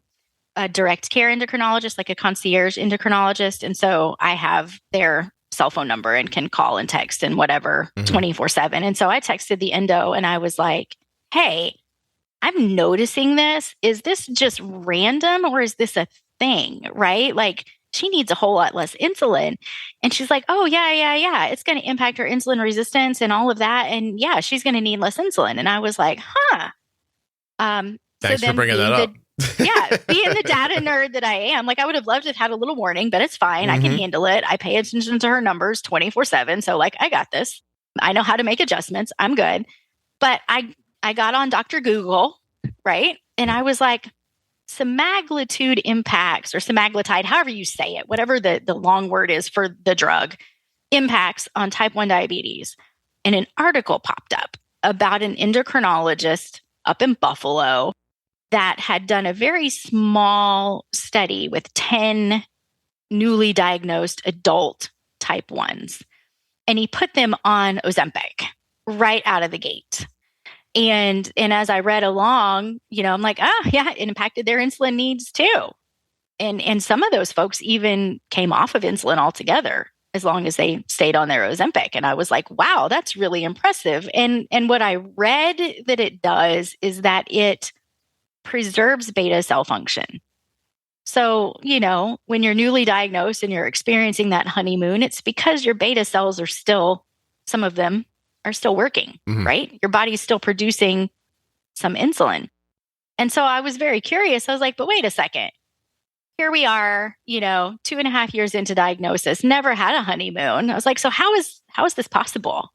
direct care endocrinologist, like a concierge endocrinologist. And so I have their cell phone number and can call and text and whatever 24/7. And so I texted the endo and I was like, hey, I'm noticing this. Is this just random or is this a thing? Right? Like, she needs a whole lot less insulin. And she's like, oh, yeah. It's going to impact her insulin resistance and all of that. And yeah, she's going to need less insulin. And I was like, huh. Thanks for bringing that up. Being the data nerd that I am, like, I would have loved to have had a little warning, but it's fine. I can handle it. I pay attention to her numbers 24/7. So I got this. I know how to make adjustments. I'm good. But I got on Dr. Google, right? And I was like, semaglutide impacts, or semaglutide, however you say it, whatever the long word is for the drug, impacts on type 1 diabetes. And an article popped up about an endocrinologist up in Buffalo that had done a very small study with 10 newly diagnosed adult type 1s. And he put them on Ozempic right out of the gate. And as I read along, I'm like, yeah, it impacted their insulin needs too. And some of those folks even came off of insulin altogether as long as they stayed on their Ozempic. And I was like, wow, that's really impressive. And what I read that it does is that it preserves beta cell function. So, when you're newly diagnosed and you're experiencing that honeymoon, it's because your beta cells are still, some of them are still working, right? Your body's still producing some insulin. And so I was very curious. I was like, but wait a second. Here we are, 2.5 years into diagnosis, never had a honeymoon. I was like, so how is this possible?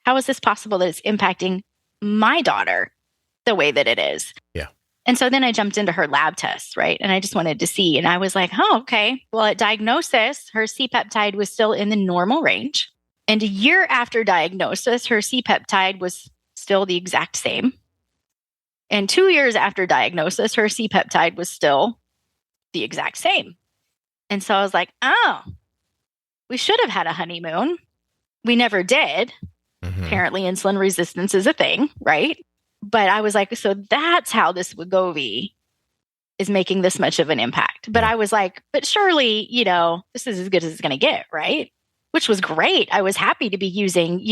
How is this possible that it's impacting my daughter the way that it is? Yeah. And so then I jumped into her lab tests, right? And I just wanted to see. And I was like, oh, okay. Well, at diagnosis, her C-peptide was still in the normal range. And a year after diagnosis, her C-peptide was still the exact same. And 2 years after diagnosis, her C-peptide was still the exact same. And so I was like, oh, we should have had a honeymoon. We never did. Apparently, insulin resistance is a thing, right? But I was like, so that's how this Wegovy is making this much of an impact. But I was like, but surely, this is as good as it's going to get, right? Which was great. I was happy to be using,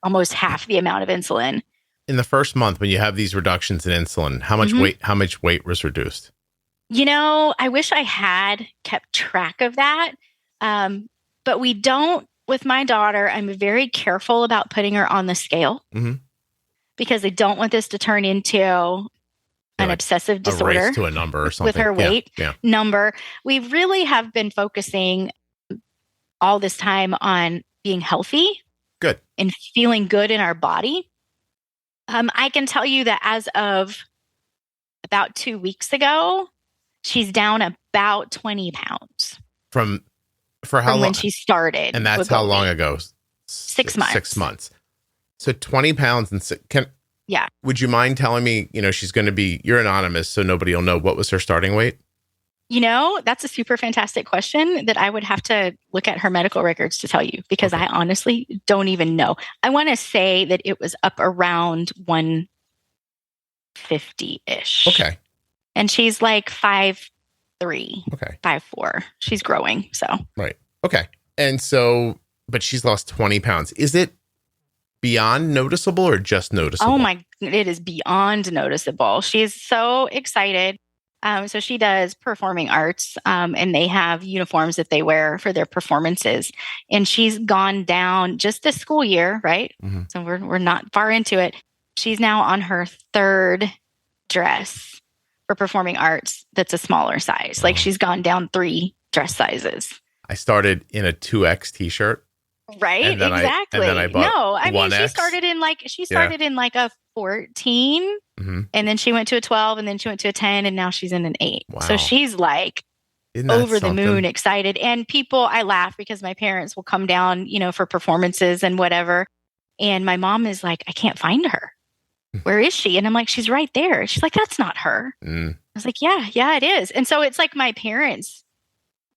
almost half the amount of insulin. In the first month, when you have these reductions in insulin, how much weight was reduced? I wish I had kept track of that. But we don't with my daughter. I'm very careful about putting her on the scale because I don't want this to turn into an obsessive disorder. A race to a number or something. With her weight number. We really have been focusing all this time on being healthy. Good. And feeling good in our body. I can tell you that as of about 2 weeks ago, she's down about 20 pounds. For how long? When she started. And that's how long ago? 6 months. 6 months. So 20 pounds and yeah. Would you mind telling me, she's going to be, you're anonymous, so nobody will know, what was her starting weight? That's a super fantastic question that I would have to look at her medical records to tell you, because I honestly don't even know. I want to say that it was up around 150-ish. Okay. And she's like 5'3". Okay. 5'4". She's growing. So. Right. Okay. And so, but she's lost 20 pounds. Is it beyond noticeable or just noticeable? Oh it is beyond noticeable. She's so excited. So she does performing arts, and they have uniforms that they wear for their performances. And she's gone down just this school year, right? So we're not far into it. She's now on her third dress for performing arts that's a smaller size. Like she's gone down 3 dress sizes. I started in a 2X t-shirt. Right? Exactly. And then I bought she started in like a 14, and then she went to a 12, and then she went to a 10, and now she's in an 8. Wow. So she's like over the moon excited. And I laugh because my parents will come down, for performances and whatever. And my mom is like, I can't find her. Where is she? And I'm like, she's right there. She's like, that's not her. I was like, yeah, it is. And so it's like my parents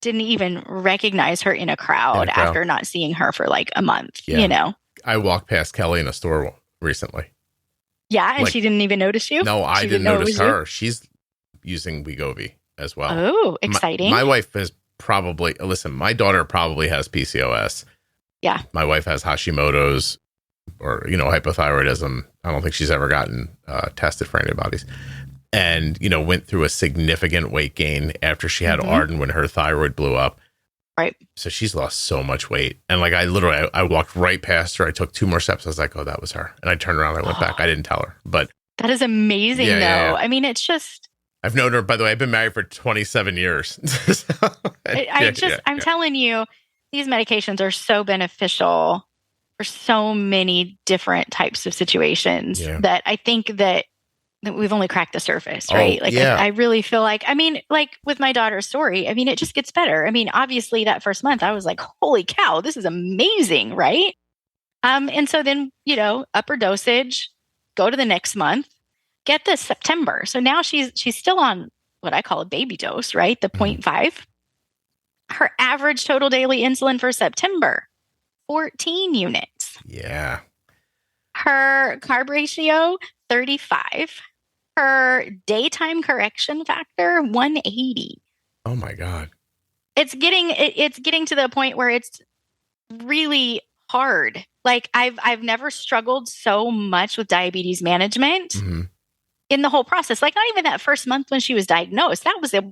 didn't even recognize her in a crowd after not seeing her for like a month, I walked past Kelly in a store recently. Yeah, and she didn't even notice you? No, I didn't notice her. She's using Wegovy as well. Oh, exciting. My wife has my daughter probably has PCOS. Yeah. My wife has Hashimoto's or, hypothyroidism. I don't think she's ever gotten tested for antibodies. And, went through a significant weight gain after she had Arden when her thyroid blew up. Right. So she's lost so much weight. And like, I walked right past her. I took 2 more steps. I was like, oh, that was her. And I turned around. I went back. I didn't tell her, but. That is amazing though. Yeah. I mean, it's just. I've known her, by the way, I've been married for 27 years. I'm telling you, these medications are so beneficial for so many different types of situations that I think that we've only cracked the surface, right? I really feel like, like with my daughter's story, it just gets better. Obviously that first month I was like, holy cow, this is amazing, right? And so then, upper dosage, go to the next month, get this September. So now she's still on what I call a baby dose, right? The 0.5. Her average total daily insulin for September, 14 units. Yeah. Her carb ratio, 35. Her daytime correction factor, 180. Oh my God. It's getting to the point where it's really hard. Like I've never struggled so much with diabetes management in the whole process. Like not even that first month when she was diagnosed. That was a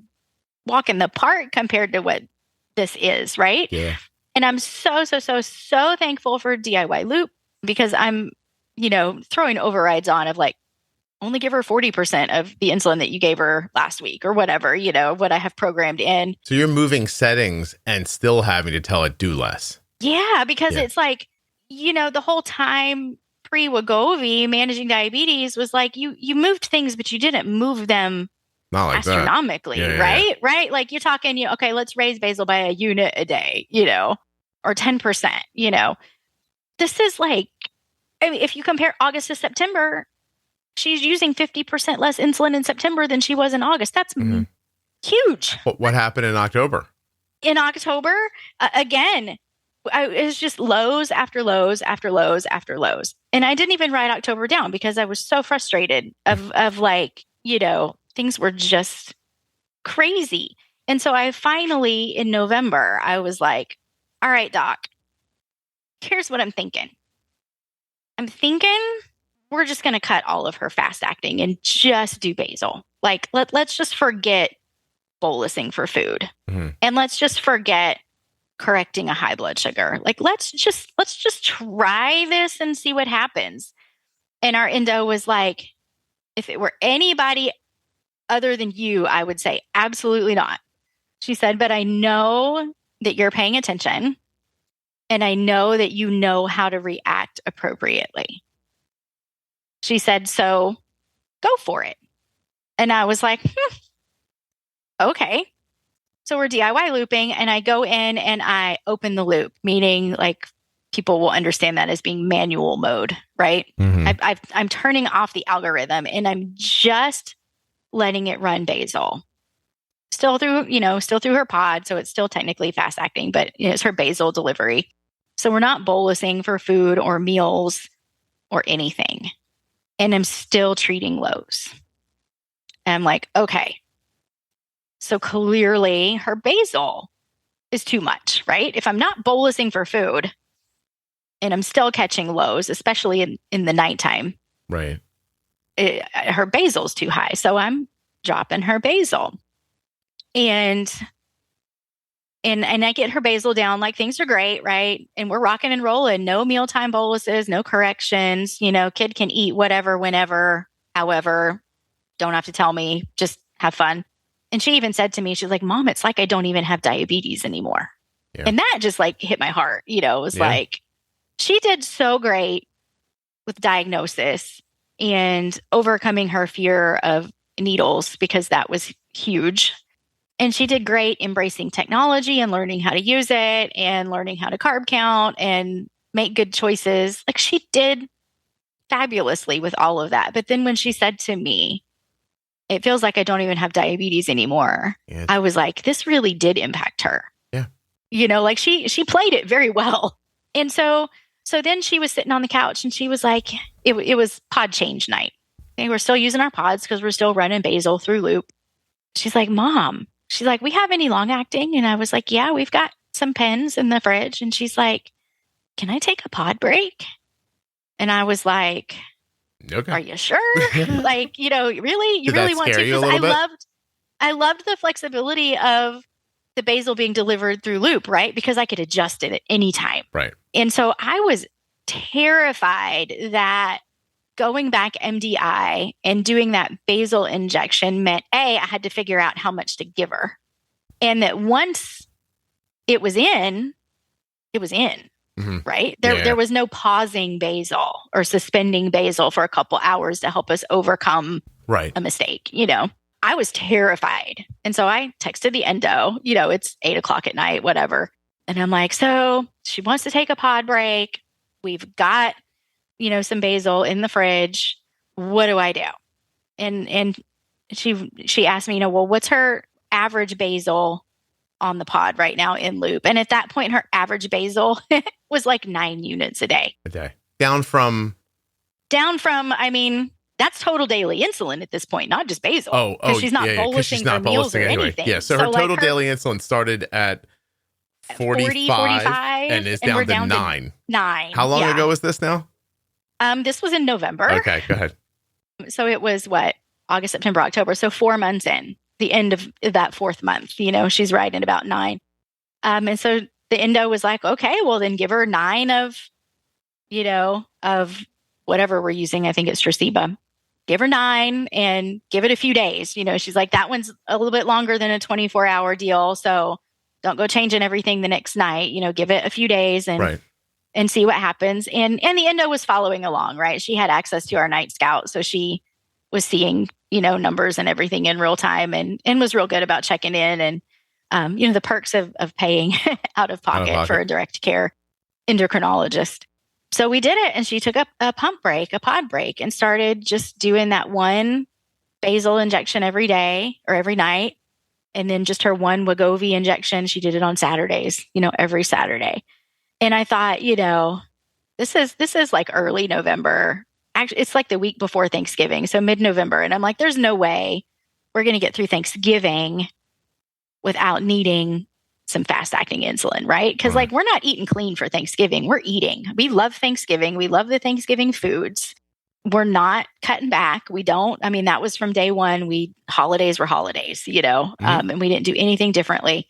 walk in the park compared to what this is, right? Yeah. And I'm so thankful for DIY Loop because I'm, throwing overrides on of like, only give her 40% of the insulin that you gave her last week or whatever, what I have programmed in. So you're moving settings and still having to tell it do less. Yeah, because it's like, the whole time pre-Wegovy managing diabetes was like you moved things, but you didn't move them not like astronomically, that. right? Yeah. Right? Like you're talking, okay, let's raise basal by a unit a day, or 10%, This is like, if you compare August to September, she's using 50% less insulin in September than she was in August. That's huge. What happened in October? In October, again, it was just lows after lows after lows after lows. And I didn't even write October down because I was so frustrated of like, things were just crazy. And so I finally, in November, I was like, all right, doc, here's what I'm thinking. I'm thinking we're just going to cut all of her fast acting and just do basal. Like, let's just forget bolusing for food. And let's just forget correcting a high blood sugar. Like, let's just try this and see what happens. And our endo was like, if it were anybody other than you, I would say absolutely not. She said, but I know that you're paying attention and I know that you know how to react appropriately. She said, so go for it. And I was like, okay. So we're DIY looping and I go in and I open the loop, meaning like people will understand that as being manual mode, right? I'm turning off the algorithm and I'm just letting it run basal. Still through her pod. So it's still technically fast acting, but it's her basal delivery. So we're not bolusing for food or meals or anything. And I'm still treating lows. And I'm like, okay. So clearly her basal is too much, right? If I'm not bolusing for food and I'm still catching lows, especially in the nighttime, right? Her basal is too high. So I'm dropping her basal. And I get her basal down, like things are great, right? And we're rocking and rolling, no mealtime boluses, no corrections, kid can eat whatever, whenever, however, don't have to tell me, just have fun. And she even said to me, she's like, Mom, it's like I don't even have diabetes anymore. Yeah. And that just like hit my heart, it was like, she did so great with diagnosis and overcoming her fear of needles because that was huge. And she did great embracing technology and learning how to use it and learning how to carb count and make good choices. Like she did fabulously with all of that. But then when she said to me, it feels like I don't even have diabetes anymore. Yeah. I was like, this really did impact her. Yeah. Like she played it very well. And so then she was sitting on the couch and she was like, it was pod change night. And we're still using our pods because we're still running basal through loop. She's like, Mom, she's like, we have any long acting? And I was like, yeah, we've got some pens in the fridge. And she's like, can I take a pod break? And I was like, okay. Are you sure? Like, really? You really want to? Because I loved the flexibility of the basal being delivered through loop, right? Because I could adjust it at any time. Right. And so I was terrified that going back MDI and doing that basal injection meant I had to figure out how much to give her. And that once it was in, right? There was no pausing basal or suspending basal for a couple hours to help us overcome a mistake, I was terrified. And so I texted the endo, it's 8:00 at night, whatever. And I'm like, so she wants to take a pod break. We've got, some basal in the fridge. What do I do? And she asked me, well, what's her average basal on the pod right now in loop? And at that point, her average basal was like 9 units a day. Down from, that's total daily insulin at this point, not just basal. Oh, she's not bolusing for meals or anything. Yeah, so her total daily insulin started at 45 and is down to 9. 9. How long ago was this now? This was in November. Okay, go ahead. So it was August, September, October. So 4 months in, the end of that 4th month, she's right at about 9. And so the endo was like, okay, well then give her 9 of whatever we're using. I think it's Traceba. Give her 9 and give it a few days. She's like, that one's a little bit longer than a 24-hour deal. So don't go changing everything the next night. Give it a few days and see what happens. And the endo was following along, right? She had access to our Night Scout. So she was seeing, numbers and everything in real time and was real good about checking in and, the perks of paying out of pocket for a direct care endocrinologist. So we did it, and she took a pod break, and started just doing that one basal injection every day or every night. And then just her one Wegovy injection. She did it on Saturdays, every Saturday. And I thought, this is like early November. Actually, it's like the week before Thanksgiving. So mid-November. And I'm like, there's no way we're going to get through Thanksgiving without needing some fast-acting insulin, right? Because we're not eating clean for Thanksgiving. We're eating. We love Thanksgiving. We love the Thanksgiving foods. We're not cutting back. We don't. That was from day one. Holidays were holidays, and we didn't do anything differently.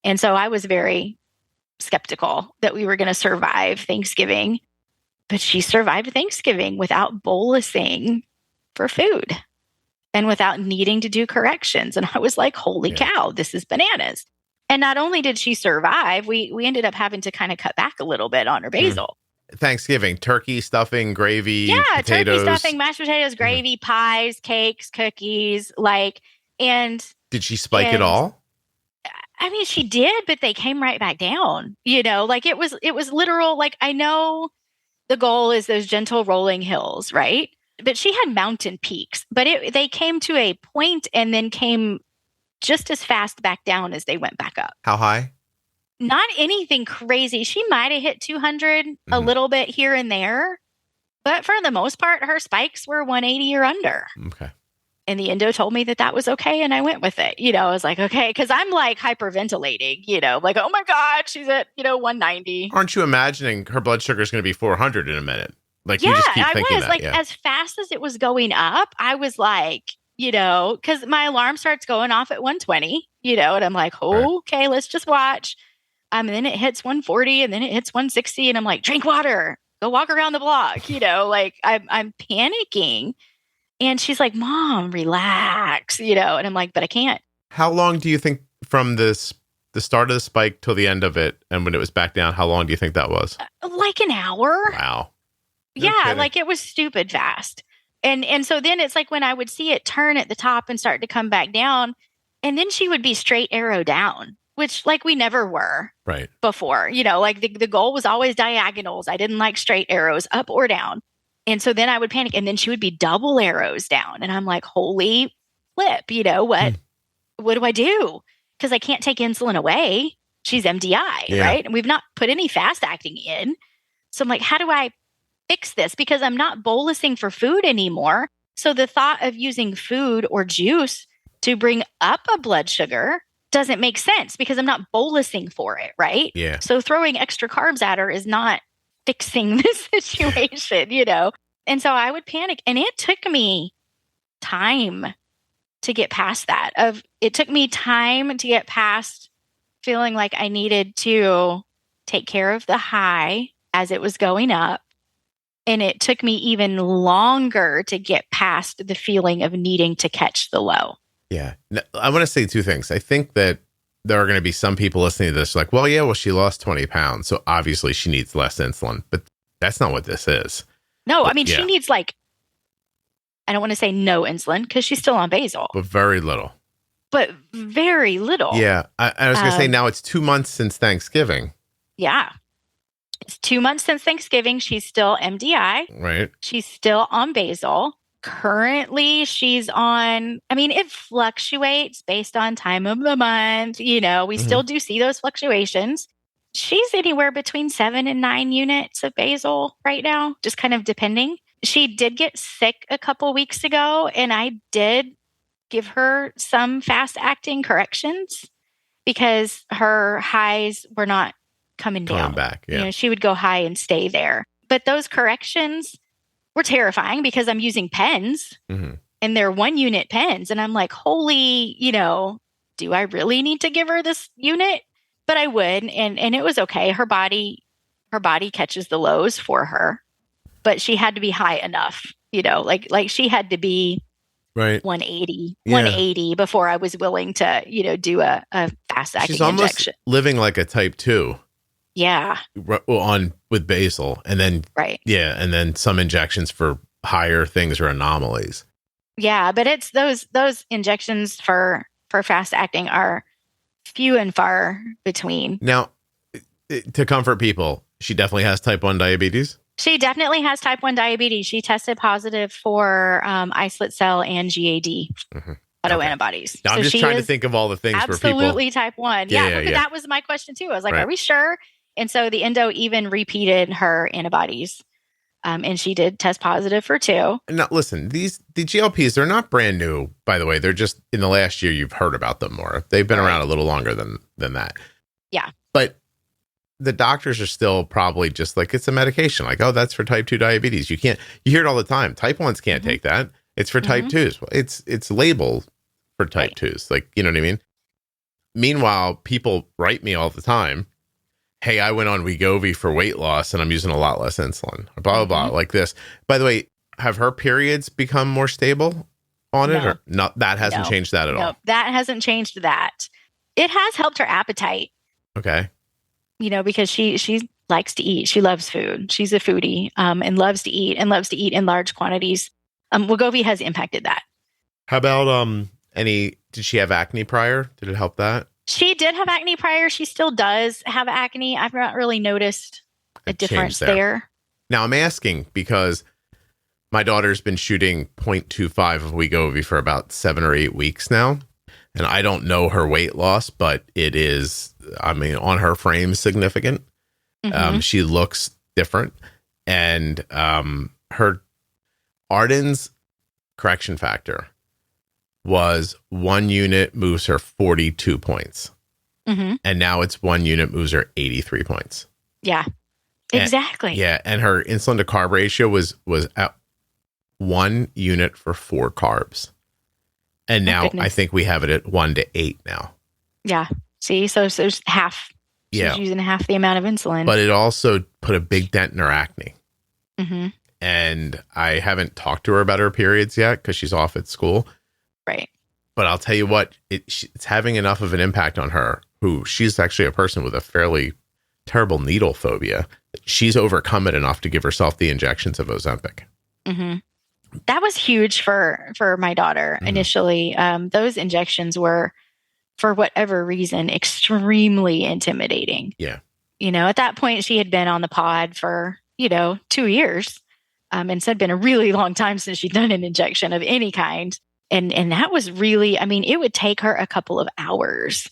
And so I was very skeptical that we were going to survive Thanksgiving. But she survived Thanksgiving without bolusing for food and without needing to do corrections. And I was like, holy cow, this is bananas. And not only did she survive, we ended up having to kind of cut back a little bit on her basal. Thanksgiving, turkey, stuffing, gravy, potatoes. Turkey, stuffing, mashed potatoes, gravy, pies, cakes, cookies, and... Did she spike it all? She did, but they came right back down. It was literal, I know the goal is those gentle rolling hills, right? But she had mountain peaks, but they came to a point and then came just as fast back down as they went back up. How high? Not anything crazy. She might have hit 200 a little bit here and there, but for the most part, her spikes were 180 or under. Okay. And the endo told me that was okay, and I went with it. I was like, okay, because I'm hyperventilating, oh my God, she's at, 190. Aren't you imagining her blood sugar is going to be 400 in a minute? You just keep thinking that. As fast as it was going up, I was like, because my alarm starts going off at 120, and I'm like, okay, let's just watch. And then it hits 140 and then it hits 160. And I'm like, drink water, go walk around the block, I'm panicking. And she's like, Mom, relax, and I'm like, but I can't. How long do you think from the start of the spike till the end of it, and when it was back down, how long do you think that was? Like an hour. Wow. No kidding. It was stupid fast. And so then it's when I would see it turn at the top and start to come back down, and then she would be straight arrow down, which we never were before. The goal was always diagonals. I didn't like straight arrows up or down. And so then I would panic, and then she would be double arrows down. And I'm like, holy flip, what do I do? Because I can't take insulin away. She's MDI, right? And we've not put any fast acting in. So I'm like, how do I fix this? Because I'm not bolusing for food anymore. So the thought of using food or juice to bring up a blood sugar doesn't make sense because I'm not bolusing for it, right? Yeah. So throwing extra carbs at her is not fixing this situation, And so I would panic. And it took me time to get past that. It took me time to get past feeling like I needed to take care of the high as it was going up. And it took me even longer to get past the feeling of needing to catch the low. Yeah. Now, I want to say two things. I think that there are going to be some people listening to this like, well, she lost 20 pounds. So obviously she needs less insulin, but that's not what this is. No, I mean, she needs I don't want to say no insulin because she's still on basal. But very little. But very little. Yeah. I was going to say now it's 2 months since Thanksgiving. Yeah. It's 2 months since Thanksgiving. She's still MDI. Right. She's still on basal. Currently, she's on, it fluctuates based on time of the month. We still do see those fluctuations. She's anywhere between 7 and 9 units of basal right now, just kind of depending. She did get sick a couple weeks ago, and I did give her some fast-acting corrections because her highs were not coming down. Back, yeah. She would go high and stay there. But those corrections were terrifying because I'm using pens and they're 1 unit pens. And I'm like, holy, do I really need to give her this unit? But I would. And it was okay. Her body catches the lows for her, but she had to be high enough, like she had to be right 180 before I was willing to, do a fast acting injection. She's almost living like a type 2. Yeah. With basal and then, right. Yeah. And then some injections for higher things or anomalies. Yeah. But it's those injections for fast acting are few and far between. Now, to comfort people, she definitely has type 1 diabetes. She definitely has type 1 diabetes. She tested positive for islet cell and GAD. Autoantibodies. Now, I'm just trying to think of all the things for people. Absolutely type 1. Yeah. That was my question too. I was like, Are we sure? And so the endo even repeated her antibodies. And she did test positive for 2. Now, listen, the GLPs, they're not brand new, by the way. They're just in the last year, you've heard about them more. They've been around a little longer than that. Yeah. But the doctors are still probably just like, it's a medication. Like, oh, that's for type 2 diabetes. You hear it all the time. Type 1s can't take that. It's for type 2s. It's labeled for type 2s. Like, you know what I mean? Meanwhile, people write me all the time, hey, I went on Wegovy for weight loss and I'm using a lot less insulin, blah, blah, blah, like this. By the way, have her periods become more stable on it? Or not? That hasn't changed that at all. That hasn't changed that. It has helped her appetite. Okay. Because she likes to eat. She loves food. She's a foodie and loves to eat in large quantities. Wegovy has impacted that. How about did she have acne prior? Did it help that? She did have acne prior. She still does have acne. I've not really noticed a difference there. Now, I'm asking because my daughter's been shooting 0.25 of Wegovy for about 7 or 8 weeks now. And I don't know her weight loss, but it is, on her frame, significant. She looks different. And her Arden's correction factor was 1 unit moves her 42 points. And now it's 1 unit moves her 83 points. Yeah, exactly. And her insulin to carb ratio was at 1 unit for 4 carbs. And now I think we have it at 1 to 8 now. Yeah. See, so there's half. She's using half the amount of insulin. But it also put a big dent in her acne. And I haven't talked to her about her periods yet because she's off at school. Right. But I'll tell you what, it's having enough of an impact on her, she's actually a person with a fairly terrible needle phobia. She's overcome it enough to give herself the injections of Ozempic. That was huge for my daughter initially. Those injections were, for whatever reason, extremely intimidating. Yeah. At that point, she had been on the pod for, 2 years. And so it had been a really long time since she'd done an injection of any kind. And that was really, it would take her a couple of hours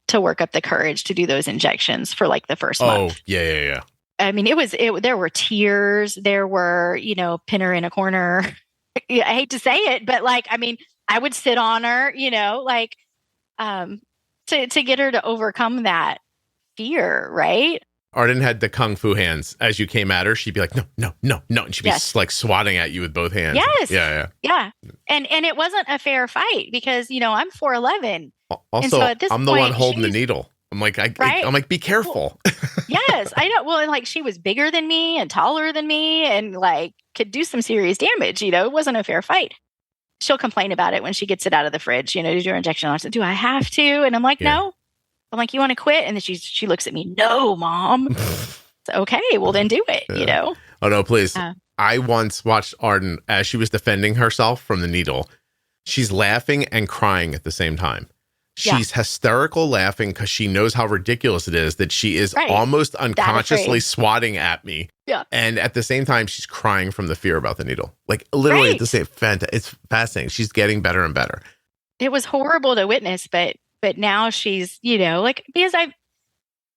to work up the courage to do those injections for like the first month. Oh, yeah. There were tears. There were, pin her in a corner. I hate to say it, but I would sit on her, to get her to overcome that fear, right? Arden had the kung fu hands. As you came at her, she'd be like, no. And she'd be like swatting at you with both hands. Yes. Yeah. And it wasn't a fair fight because, I'm 4'11". Also, so at this I'm the one holding the needle. I'm like, I'm like, be careful. Yes, I know. Well, and she was bigger than me and taller than me and could do some serious damage. It wasn't a fair fight. She'll complain about it when she gets it out of the fridge, to do her injection. I said, do I have to? And I'm like, no, I'm like, you want to quit? And then she looks at me, no, Mom. So, okay, well then do it, you know? Oh, no, please. I once watched Arden as she was defending herself from the needle. She's laughing and crying at the same time. She's hysterical laughing because she knows how ridiculous it is that she is almost unconsciously swatting at me. Yeah. And at the same time, she's crying from the fear about the needle. Like literally at the same it's fascinating. She's getting better and better. It was horrible to witness, but now she's, you know, like, because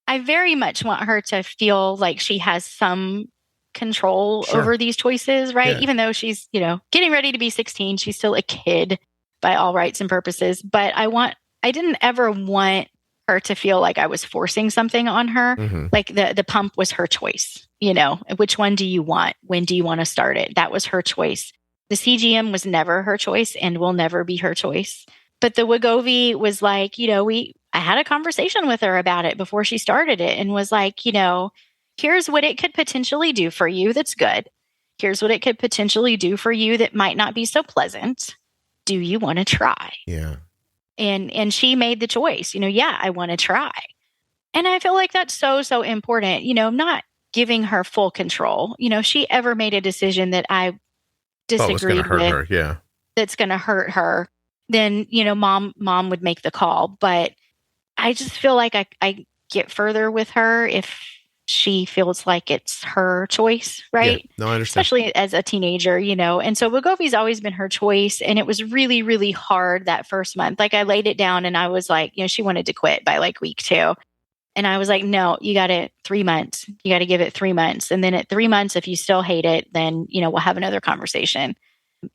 I very much want her to feel like she has some control over these choices, right? Yeah. Even though she's, you know, getting ready to be 16, she's still a kid by all rights and purposes. But I didn't ever want her to feel like I was forcing something on her. Mm-hmm. Like the pump was her choice, you know, which one do you want? When do you want to start it? That was her choice. The CGM was never her choice and will never be her choice. But the Wegovy was like, you know, I had a conversation with her about it before she started it and was like, you know, here's what it could potentially do for you that's good. Here's what it could potentially do for you that might not be so pleasant. Do you want to try? Yeah. And she made the choice, you know, yeah, I want to try. And I feel like that's so important, you know, not giving her full control. You know, if she ever made a decision that I disagreed with, her, yeah, that's going to hurt her, then, you know, mom would make the call. But I just feel like I get further with her if she feels like it's her choice, right? Yeah. No, I understand. Especially as a teenager, you know. And so Wegovy's always been her choice. And it was really, really hard that first month. Like I laid it down and I was like, you know, she wanted to quit by like week 2. And I was like, no, you got it 3 months. You got to give it 3 months. And then at 3 months, if you still hate it, then, you know, we'll have another conversation.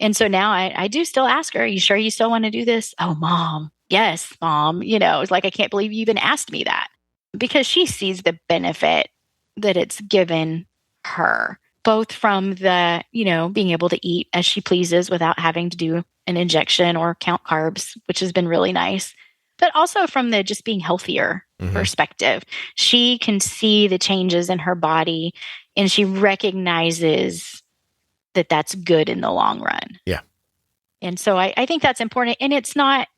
And so now I do still ask her, are you sure you still want to do this? Oh, Mom. Yes, Mom. You know, it's like, I can't believe you even asked me that, because she sees the benefit that it's given her, both from the, you know, being able to eat as she pleases without having to do an injection or count carbs, which has been really nice, but also from the just being healthier perspective. She can see the changes in her body and she recognizes that that's good in the long run. Yeah. And so I think that's important. And it's not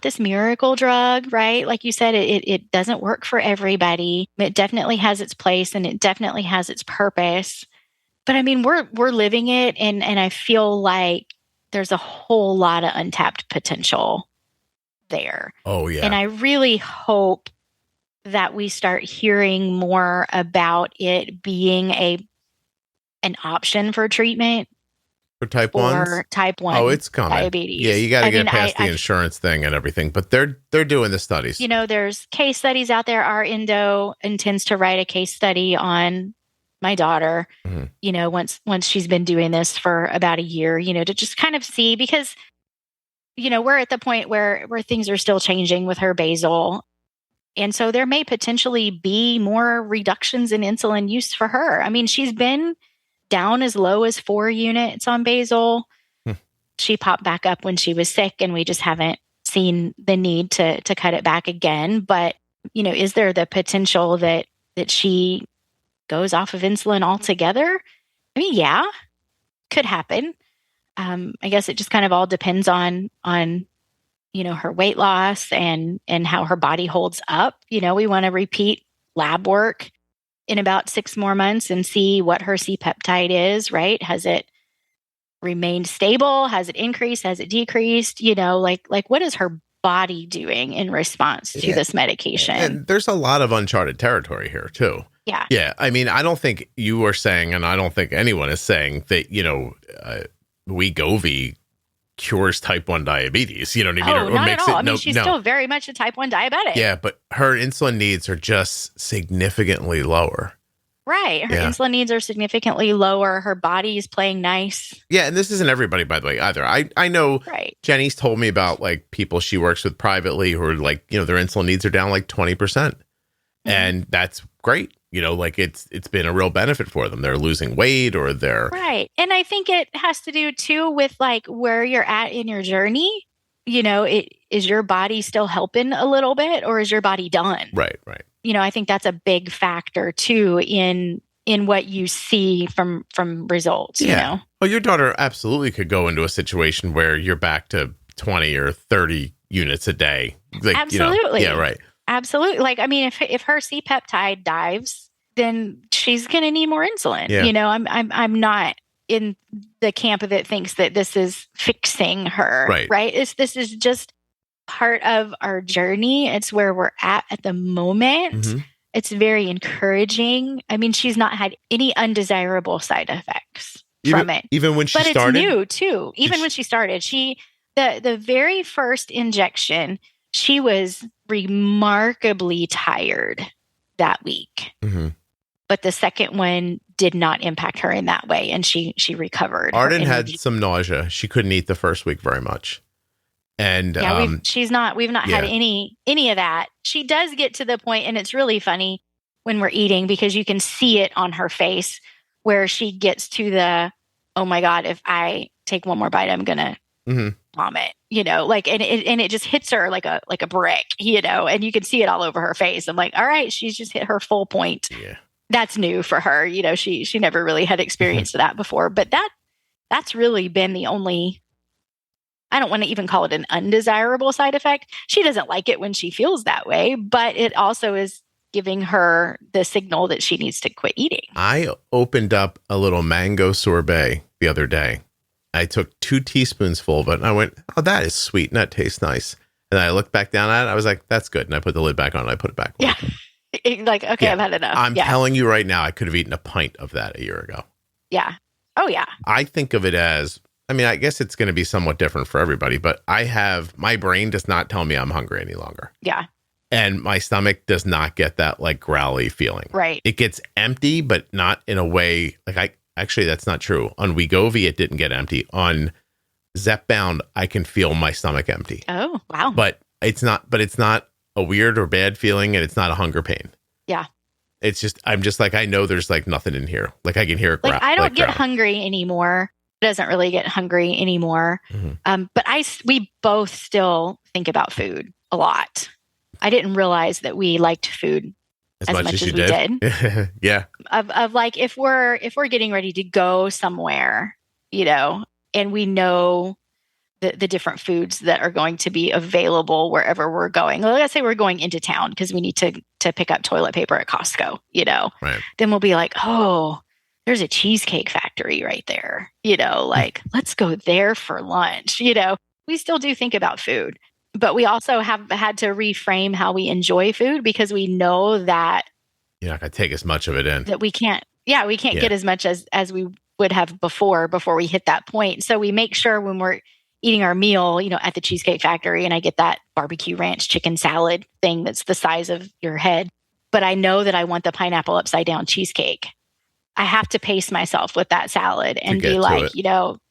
this miracle drug, right? Like you said, it doesn't work for everybody. It definitely has its place and it definitely has its purpose. But I mean, we're living it, and I feel like there's a whole lot of untapped potential there. Oh, yeah. And I really hope that we start hearing more about it being an option for treatment. For type 1? For type 1 it's coming. Diabetes. Yeah, you got to get past the insurance thing and everything, but they're doing the studies. You know, there's case studies out there. Our endo intends to write a case study on my daughter, you know, once she's been doing this for about a year, you know, to just kind of see, because, you know, we're at the point where things are still changing with her basal. And so there may potentially be more reductions in insulin use for her. I mean, she's been down as low as 4 units on basal. She popped back up when she was sick, and we just haven't seen the need to cut it back again. But, you know, is there the potential that she goes off of insulin altogether? I mean, yeah, could happen. I guess it just kind of all depends on, you know, her weight loss and how her body holds up. You know, we want to repeat lab work in about 6 more months and see what her C-peptide is, right? Has it remained stable? Has it increased? Has it decreased? You know, like what is her body doing in response to this medication? And there's a lot of uncharted territory here too. Yeah. Yeah. I mean, I don't think you are saying, and I don't think anyone is saying that, you know, Wegovy cures type 1 diabetes. You know what I mean? Oh, not at all. I mean, she's still very much a type 1 diabetic. Yeah, but her insulin needs are just significantly lower. Right. Her insulin needs are significantly lower. Her body is playing nice. Yeah, and this isn't everybody, by the way, either. I know Jenny's told me about like people she works with privately who are like, you know, their insulin needs are down like 20%. And that's great. You know, like it's been a real benefit for them. They're losing weight or they're... Right. And I think it has to do too with like where you're at in your journey. You know, is your body still helping a little bit, or is your body done? Right. You know, I think that's a big factor too in what you see from results, you know? Well, your daughter absolutely could go into a situation where you're back to 20 or 30 units a day. Like, Absolutely. Yeah, right. Absolutely. Like, I mean, if her C-peptide dives, then she's going to need more insulin. Yeah. I'm not in the camp that thinks that this is fixing her. Right. This is just part of our journey. It's where we're at the moment. Mm-hmm. It's very encouraging. I mean, she's not had any undesirable side effects from it. Even when she started? But it's new too. Even when she started, the very first injection, she was remarkably tired that week. Mm-hmm. But the second one did not impact her in that way, and she recovered. Arden had some nausea. She couldn't eat the first week very much. And we've not had any of that. She does get to the point, and it's really funny when we're eating because you can see it on her face where she gets to the, oh my God, if I take one more bite, I'm gonna vomit. And it just hits her like a brick, and you can see it all over her face. I'm like, all right, she's just hit her full point. Yeah. That's new for her. She never really had experienced that before, but that's really been the only, I don't want to even call it an undesirable side effect. She doesn't like it when she feels that way, but it also is giving her the signal that she needs to quit eating. I opened up a little mango sorbet the other day. I took 2 teaspoons full of it and I went, oh, that is sweet and that tastes nice. And I looked back down at it. I was like, that's good. And I put the lid back on and I put it back on. Yeah. Okay, I've had enough. I'm telling you right now, I could have eaten a pint of that a year ago. Yeah. Oh, yeah. I think of it as, I mean, I guess it's going to be somewhat different for everybody, but my brain does not tell me I'm hungry any longer. Yeah. And my stomach does not get that like growly feeling. Right. It gets empty, but not in a way like actually, that's not true. On Wegovy, it didn't get empty. On Zepbound, I can feel my stomach empty. Oh, wow. But it's not a weird or bad feeling, and it's not a hunger pain. Yeah. It's just, I'm just like, I know there's like nothing in here. Like I can hear it. I don't get hungry anymore. It doesn't really get hungry anymore. Mm-hmm. But we both still think about food a lot. I didn't realize that we liked food as much as we did. Yeah. Of like, if we're getting ready to go somewhere, and we know the different foods that are going to be available wherever we're going. Let's say we're going into town because we need to pick up toilet paper at Costco, Right. Then we'll be like, oh, there's a cheesecake factory right there, like let's go there for lunch, We still do think about food, but we also have had to reframe how we enjoy food because we know that you're not going to take as much of it in. That we can't get as much as we would have before we hit that point. So we make sure when we're eating our meal, at the Cheesecake Factory, and I get that barbecue ranch chicken salad thing that's the size of your head, but I know that I want the pineapple upside down cheesecake. I have to pace myself with that salad and be like,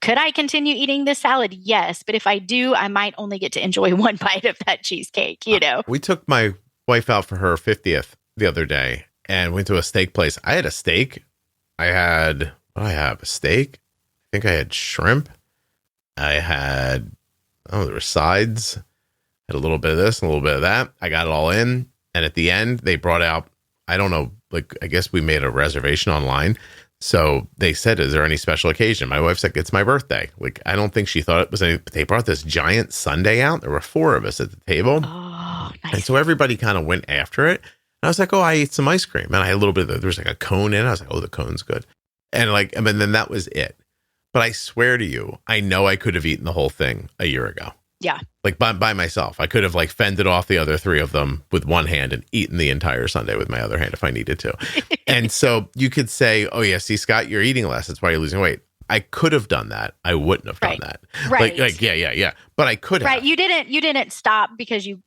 could I continue eating this salad? Yes. But if I do, I might only get to enjoy one bite of that cheesecake, We took my wife out for her 50th the other day and went to a steak place. I had a steak. I have a steak. I think I had shrimp. I had, there were sides. Had a little bit of this and a little bit of that. I got it all in. And at the end, they brought out, I don't know, like, I guess we made a reservation online. So they said, is there any special occasion? My wife's like, it's my birthday. Like, I don't think she thought it was any, but they brought this giant sundae out. There were 4 of us at the table. Oh, nice. And so everybody kind of went after it. And I was like, oh, I ate some ice cream. And I had a little bit of, there was like a cone in it. I was like, oh, the cone's good. And then that was it. But I swear to you, I know I could have eaten the whole thing a year ago. Yeah. Like by myself. I could have like fended off the other 3 of them with one hand and eaten the entire sundae with my other hand if I needed to. And so you could say, oh yeah, see, Scott, you're eating less. That's why you're losing weight. I could have done that. I wouldn't have done that. Right. Yeah. But I could have. Right. You didn't stop because you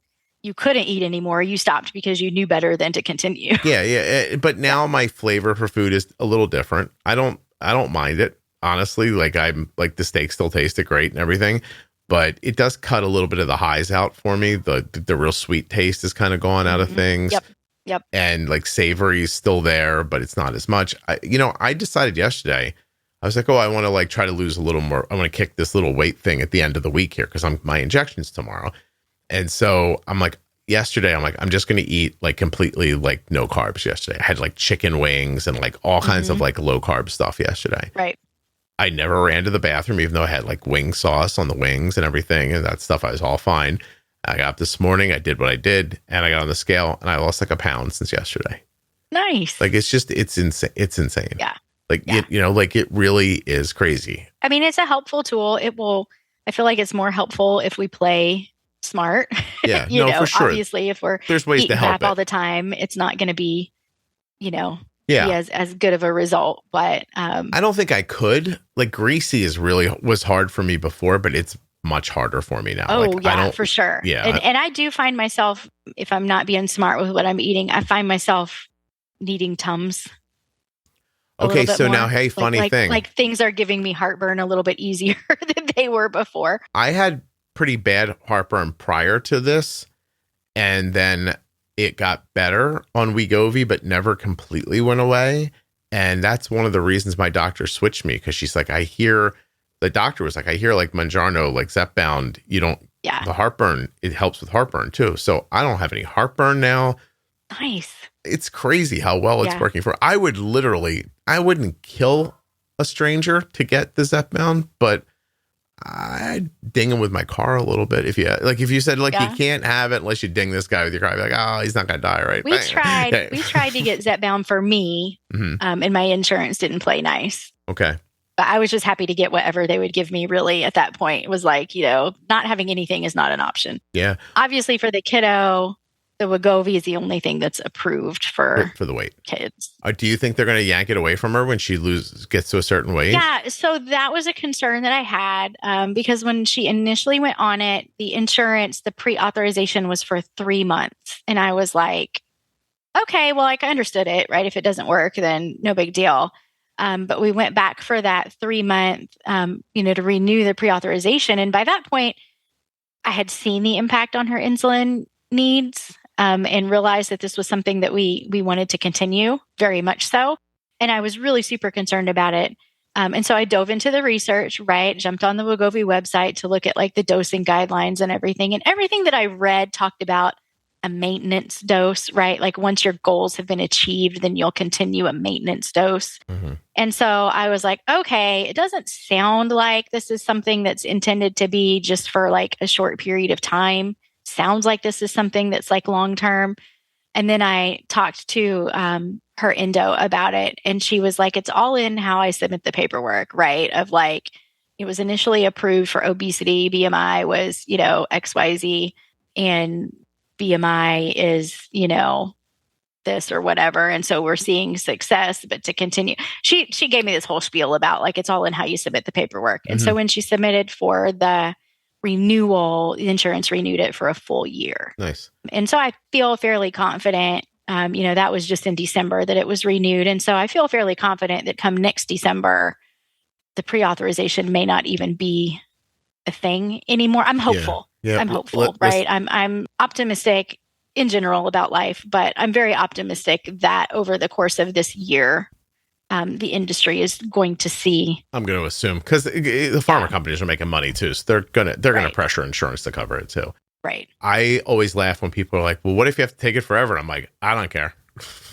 couldn't eat anymore. You stopped because you knew better than to continue. Yeah. But now my flavor for food is a little different. I don't mind it. Honestly, like I'm like the steak still tasted great and everything, but it does cut a little bit of the highs out for me. The real sweet taste is kind of gone out of things. Yep. And like savory is still there, but it's not as much. I decided yesterday, I was like, oh, I want to like try to lose a little more. I want to kick this little weight thing at the end of the week here because my injection's tomorrow. And so I'm like, yesterday, I'm just going to eat like completely like no carbs yesterday. I had like chicken wings and like all kinds of like low carb stuff yesterday. Right. I never ran to the bathroom, even though I had like wing sauce on the wings and everything and that stuff. I was all fine. I got up this morning, I did what I did, and I got on the scale, and I lost like a pound since yesterday. Nice. Like, it's insane. It's insane. Yeah. Like, like it really is crazy. I mean, it's a helpful tool. I feel like it's more helpful if we play smart. Yeah, for sure. Obviously, if there's ways to help all the time, it's not going to be, be yeah, as good of a result. But I don't think I could. Like, greasy was hard for me before, but it's much harder for me now. Oh, like, yeah, for sure. Yeah. And I do find myself, if I'm not being smart with what I'm eating, I find myself needing Tums. Okay, so now, hey, funny thing. Like things are giving me heartburn a little bit easier than they were before. I had pretty bad heartburn prior to this, and then it got better on Wegovy, but never completely went away. And that's one of the reasons my doctor switched me, because she's like, the doctor was like, I hear like Mounjaro, like Zepbound, the heartburn, it helps with heartburn too. So I don't have any heartburn now. Nice. It's crazy how well it's working for. I wouldn't kill a stranger to get the Zepbound, but I'd ding him with my car a little bit. If you said you can't have it unless you ding this guy with your car, I'd be like, oh, he's not going to die, right? We tried to get Zepbound for me, and my insurance didn't play nice. Okay. But I was just happy to get whatever they would give me, really, at that point. It was like, not having anything is not an option. Yeah. Obviously, for the kiddo, the Wegovy is the only thing that's approved for the weight kids. Do you think they're going to yank it away from her when she gets to a certain weight? Yeah. So that was a concern that I had, because when she initially went on it, the insurance, the pre-authorization was for 3 months. And I was like, okay, well, I understood it, right? If it doesn't work, then no big deal. But we went back for that 3 month, to renew the pre-authorization. And by that point, I had seen the impact on her insulin needs, and realized that this was something that we wanted to continue, very much so. And I was really super concerned about it. And so I dove into the research, right? Jumped on the Wegovy website to look at like the dosing guidelines and everything. And everything that I read talked about a maintenance dose, right? Like once your goals have been achieved, then you'll continue a maintenance dose. Mm-hmm. And so I was like, okay, it doesn't sound like this is something that's intended to be just for like a short period of time. Sounds like this is something that's like long-term. And then I talked to her endo about it. And she was like, it's all in how I submit the paperwork, right? Of like, it was initially approved for obesity. BMI was, XYZ, and BMI is, this or whatever. And so we're seeing success, but to continue, she gave me this whole spiel about like, it's all in how you submit the paperwork. And so when she submitted for the renewal, the insurance renewed it for a full year. Nice. And so I feel fairly confident, that was just in December that it was renewed. And so I feel fairly confident that come next December, the pre-authorization may not even be a thing anymore. I'm hopeful. Yeah. I'm hopeful, right? I'm optimistic in general about life, but I'm very optimistic that over the course of this year, the industry is going to see. I'm going to assume, because the pharma companies are making money too, so they're gonna pressure insurance to cover it too. Right. I always laugh when people are like, "Well, what if you have to take it forever?" I'm like, I don't care.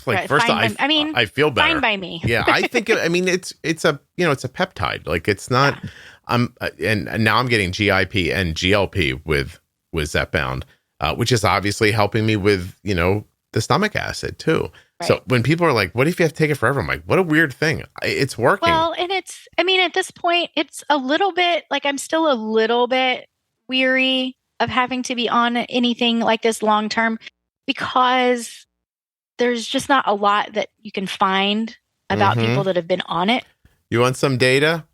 Like, first off, I feel better. Fine by me. Yeah, I think. It's a it's a peptide. Like, it's not. And now I'm getting GIP and GLP with Zepbound, which is obviously helping me with the stomach acid too. Right. So when people are like, what if you have to take it forever? I'm like, what a weird thing. It's working. Well, and at this point, it's a little bit like I'm still a little bit weary of having to be on anything like this long term, because there's just not a lot that you can find about people that have been on it. You want some data?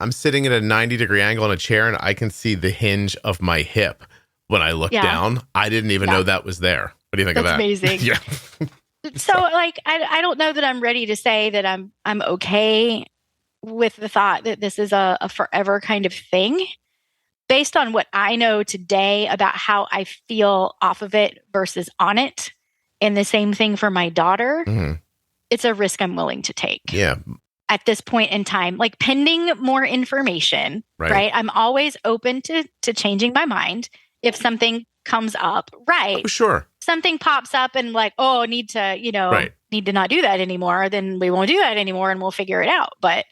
I'm sitting at a 90-degree angle in a chair, and I can see the hinge of my hip when I look down. I didn't even know that was there. What do you think of that? Amazing. Yeah. So like, I don't know that I'm ready to say that I'm okay with the thought that this is a forever kind of thing, based on what I know today about how I feel off of it versus on it. And the same thing for my daughter. Mm-hmm. It's a risk I'm willing to take. Yeah. At this point in time, like pending more information, right? I'm always open to changing my mind if something comes up, right? Oh, sure. Something pops up and like, oh, need to not do that anymore, then we won't do that anymore and we'll figure it out. But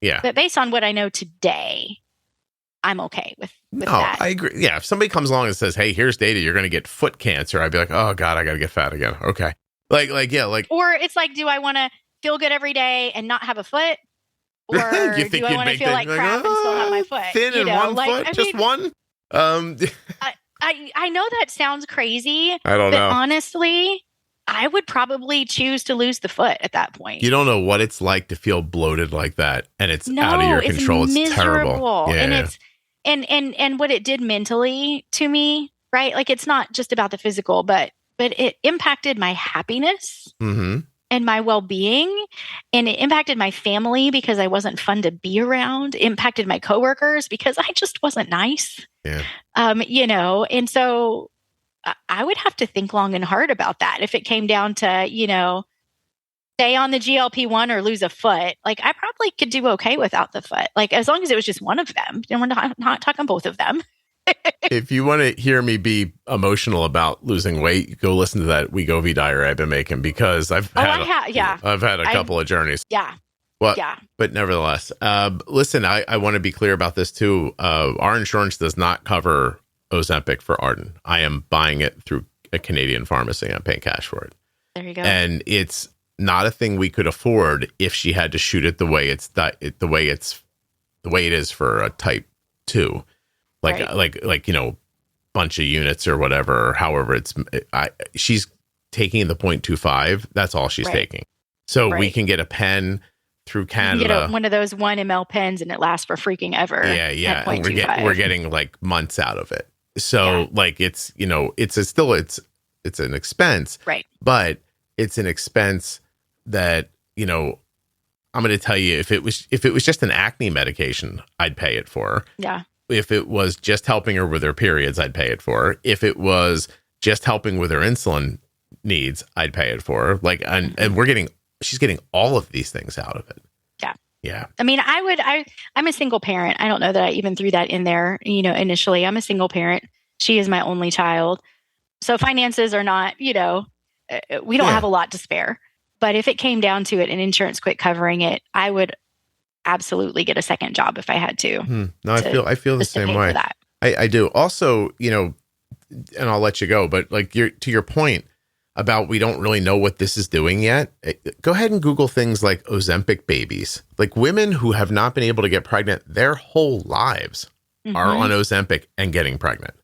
based on what I know today, I'm okay with No, that. I agree. Yeah, if somebody comes along and says, "Hey, here's data, you're going to get foot cancer," I'd be like, "Oh God, I got to get fat again." Okay, yeah, Or it's like, do I want to feel good every day and not have a foot, or you think do I want to feel like crap and still have my foot? Thin and one foot, I just mean, one. I know that sounds crazy. I don't know. Honestly, I would probably choose to lose the foot at that point. You don't know what it's like to feel bloated like that, and it's out of your control. It's miserable. Terrible. Yeah. And it's and what it did mentally to me, right? Like, it's not just about the physical, but it impacted my happiness and my well-being, and it impacted my family because I wasn't fun to be around. It impacted my coworkers because I just wasn't nice. Yeah. And so I would have to think long and hard about that if it came down to, stay on the GLP-1 or lose a foot. Like, I probably could do okay without the foot, like, as long as it was just one of them. And we're not talking both of them. If you want to hear me be emotional about losing weight, go listen to that Wegovy diary I've been making, because I've had a couple of journeys. Yeah. Well, yeah. But nevertheless, listen, I want to be clear about this too. Our insurance does not cover Ozempic for Arden. I am buying it through a Canadian pharmacy. I'm paying cash for it. There you go. And it's not a thing we could afford if she had to shoot it the way it is for a type 2. Like bunch of units or whatever, or however she's taking the 0.25. That's all she's taking. So we can get a pen through Canada. You can get one of those 1 ml pens, and it lasts for freaking ever. Yeah. And we're getting like months out of it. So it's it's an expense, right? But it's an expense that, I'm going to tell you, if it was just an acne medication, I'd pay it for her. Yeah. If it was just helping her with her periods, I'd pay it for her. If it was just helping with her insulin needs, I'd pay it for her. Like, and she's getting all of these things out of it. Yeah. Yeah. I mean, I'm a single parent. I don't know that I even threw that in there, initially. I'm a single parent. She is my only child. So finances are not, we don't have a lot to spare. But if it came down to it and insurance quit covering it, I would absolutely get a second job if I had to. No, I feel the same way. I do. Also, and I'll let you go, but like to your point about we don't really know what this is doing yet, go ahead and Google things like Ozempic babies. Like, women who have not been able to get pregnant their whole lives are on Ozempic and getting pregnant.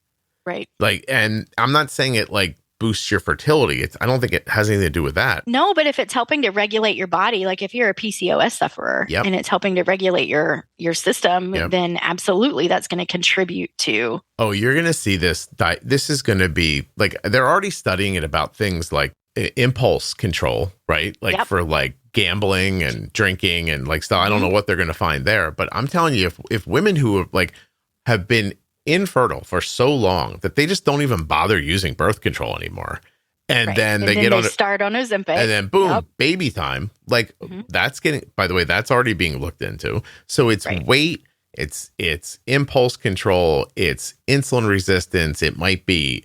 Right. Like, and I'm not saying it like boosts your fertility. I don't think it has anything to do with that. No, but if it's helping to regulate your body, like if you're a PCOS sufferer and it's helping to regulate your system, then absolutely that's going to contribute to. Oh, you're going to see this. This is going to be like, they're already studying it about things like impulse control, right? Like for like gambling and drinking and like stuff. I don't know what they're going to find there, but I'm telling you, if women who have been infertile for so long that they just don't even bother using birth control anymore, and then they start on Ozempic, and then boom, baby time. Like that's getting. By the way, that's already being looked into. So it's weight, it's impulse control, it's insulin resistance. It might be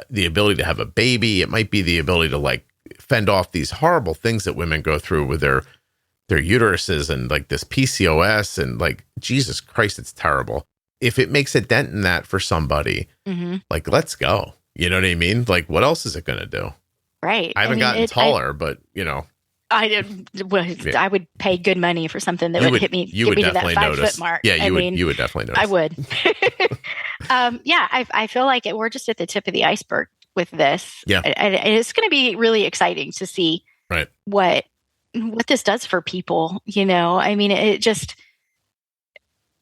the ability to have a baby. It might be the ability to like fend off these horrible things that women go through with their uteruses and like this PCOS and like, Jesus Christ, it's terrible. If it makes a dent in that for somebody, like, let's go. You know what I mean? Like, what else is it going to do? Right. I haven't gotten taller, but I would pay good money for something that would hit me. You would definitely that 5 notice. Foot mark. Yeah, you would definitely notice. I would. I feel like we're just at the tip of the iceberg with this. Yeah. And it's going to be really exciting to see what this does for people. I mean,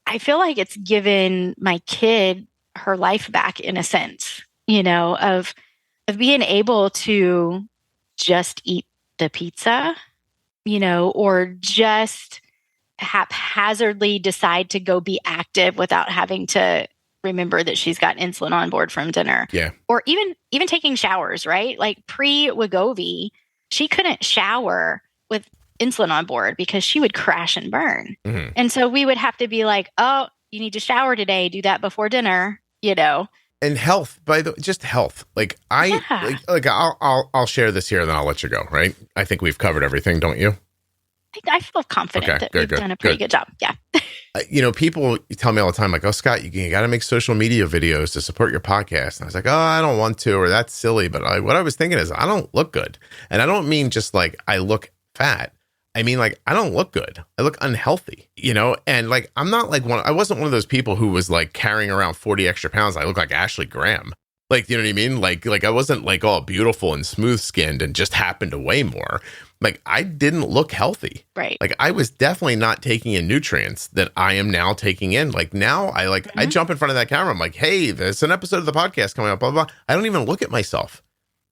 I feel like it's given my kid her life back in a sense, of being able to just eat the pizza, or just haphazardly decide to go be active without having to remember that she's got insulin on board from dinner. Yeah. Or even taking showers, right? Like pre-Wegovy, she couldn't shower with insulin on board because she would crash and burn. And so we would have to be like, oh, you need to shower today, do that before dinner, And health, just health. Like I'll share this here and then I'll let you go, right? I think we've covered everything, don't you? I feel confident that we've done a pretty good job. Yeah. People tell me all the time, like, oh, Scott, you got to make social media videos to support your podcast. And I was like, oh, I don't want to, or that's silly. But what I was thinking is I don't look good. And I don't mean just like I look fat. I mean, like, I don't look good. I look unhealthy, and like, I'm not like I wasn't one of those people who was like carrying around 40 extra pounds. I look like Ashley Graham. Like, you know what I mean? Like I wasn't like all beautiful and smooth skinned and just happened to weigh more. Like, I didn't look healthy. Right. Like, I was definitely not taking in nutrients that I am now taking in. Like, now I jump in front of that camera. I'm like, hey, there's an episode of the podcast coming up, blah, blah, blah. I don't even look at myself.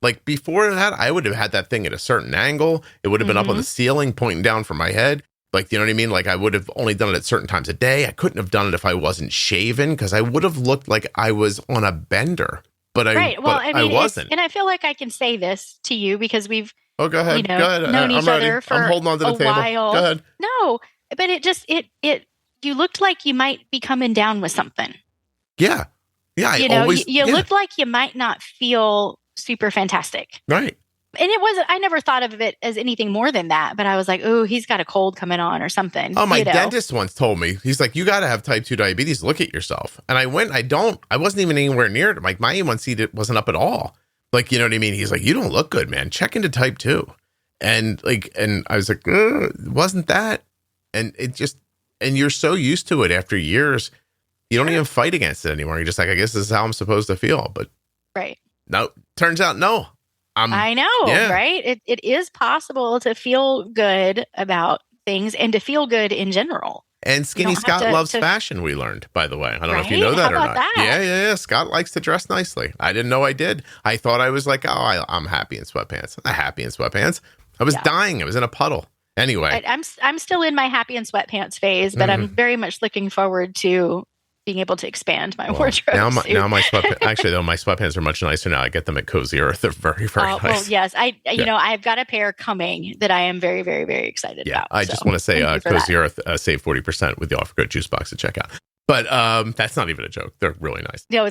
Like, before that, I would have had that thing at a certain angle. It would have been up on the ceiling, pointing down from my head. Like, you know what I mean? Like, I would have only done it at certain times a day. I couldn't have done it if I wasn't shaven, because I would have looked like I was on a bender. But I wasn't. And I feel like I can say this to you because we've go ahead. Go ahead. known each other for I'm holding on to the table. While. Go ahead. No, but you looked like you might be coming down with something. Yeah. Yeah. You looked like you might not feel super fantastic. Right. And I never thought of it as anything more than that, but I was like, oh, he's got a cold coming on or something. Oh, my dentist once told me, he's like, you got to have type 2 diabetes. Look at yourself. And I wasn't even anywhere near it. Like, my A1C wasn't up at all. Like, you know what I mean? He's like, you don't look good, man. Check into type 2. And I was like, it wasn't that. And and you're so used to it after years, you don't even fight against it anymore. You're just like, I guess this is how I'm supposed to feel. But right. No, turns out, no. I know, right? It is possible to feel good about things and to feel good in general. And Skinny Scott loves fashion, we learned, by the way. I don't know if you know that or not. That? Yeah. Scott likes to dress nicely. I didn't know I did. I thought I was like, I'm happy in sweatpants. I'm not happy in sweatpants. I was dying. I was in a puddle. Anyway. I'm still in my happy in sweatpants phase, but I'm very much looking forward to being able to expand my wardrobe. Now my sweatpants, actually though, my sweatpants are much nicer now. I get them at Cozy Earth. They're very, very nice. Well, yes. I've got a pair coming that I am very, very, very excited about. I just want to say Cozy Earth save 40% with the offer code Juicebox at checkout. But that's not even a joke. They're really nice. No,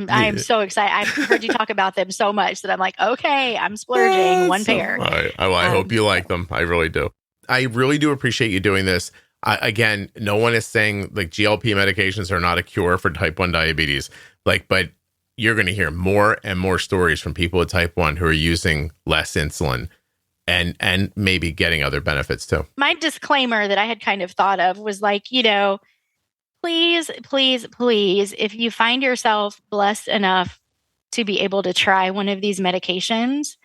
I'm so excited. I've heard you talk about them so much that I'm like, okay, I'm splurging one pair. I hope you like them. I really do. I really do appreciate you doing this. Again, no one is saying like GLP medications are not a cure for type 1 diabetes. But you're going to hear more and more stories from people with type 1 who are using less insulin and maybe getting other benefits too. My disclaimer that I had kind of thought of was like, please, please, please, if you find yourself blessed enough to be able to try one of these medications,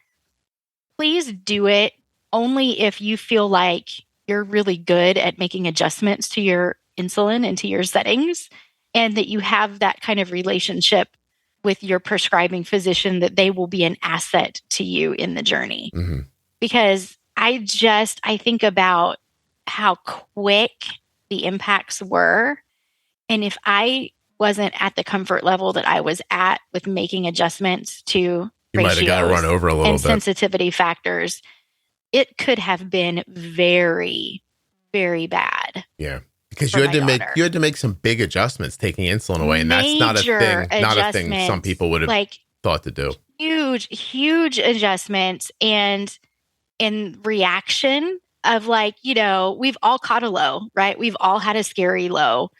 please do it only if you feel like you're really good at making adjustments to your insulin and to your settings, and that you have that kind of relationship with your prescribing physician that they will be an asset to you in the journey. Mm-hmm. Because I think about how quick the impacts were. And if I wasn't at the comfort level that I was at with making adjustments to ratios might have got run over a little and bit. Sensitivity factors, it could have been very, very bad. Yeah. Because you had to make some big adjustments taking insulin away. And that's not a thing some people would have thought to do. Huge adjustments. And in reaction of we've all caught a low, right? We've all had a scary low,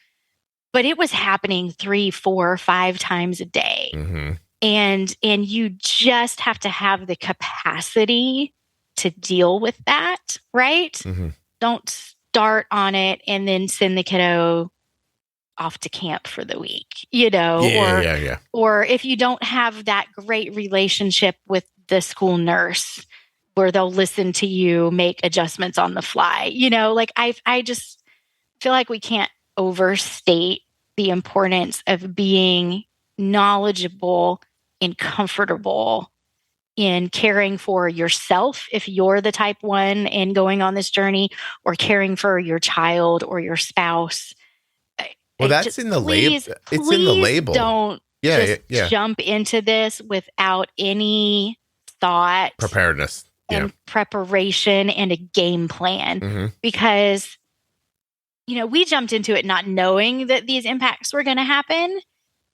but it was happening 3, 4, 5 times a day. Mm-hmm. And you just have to have the capacity to deal with that, right? Mm-hmm. Don't start on it and then send the kiddo off to camp for the week, or if you don't have that great relationship with the school nurse where they'll listen to you make adjustments on the fly, I just feel like we can't overstate the importance of being knowledgeable and comfortable in caring for yourself if you're the type 1 and going on this journey, or caring for your child or your spouse. Well, that's in the label. It's in the label. Don't jump into this without any thought, preparedness, and preparation and a game plan. Because, we jumped into it not knowing that these impacts were going to happen.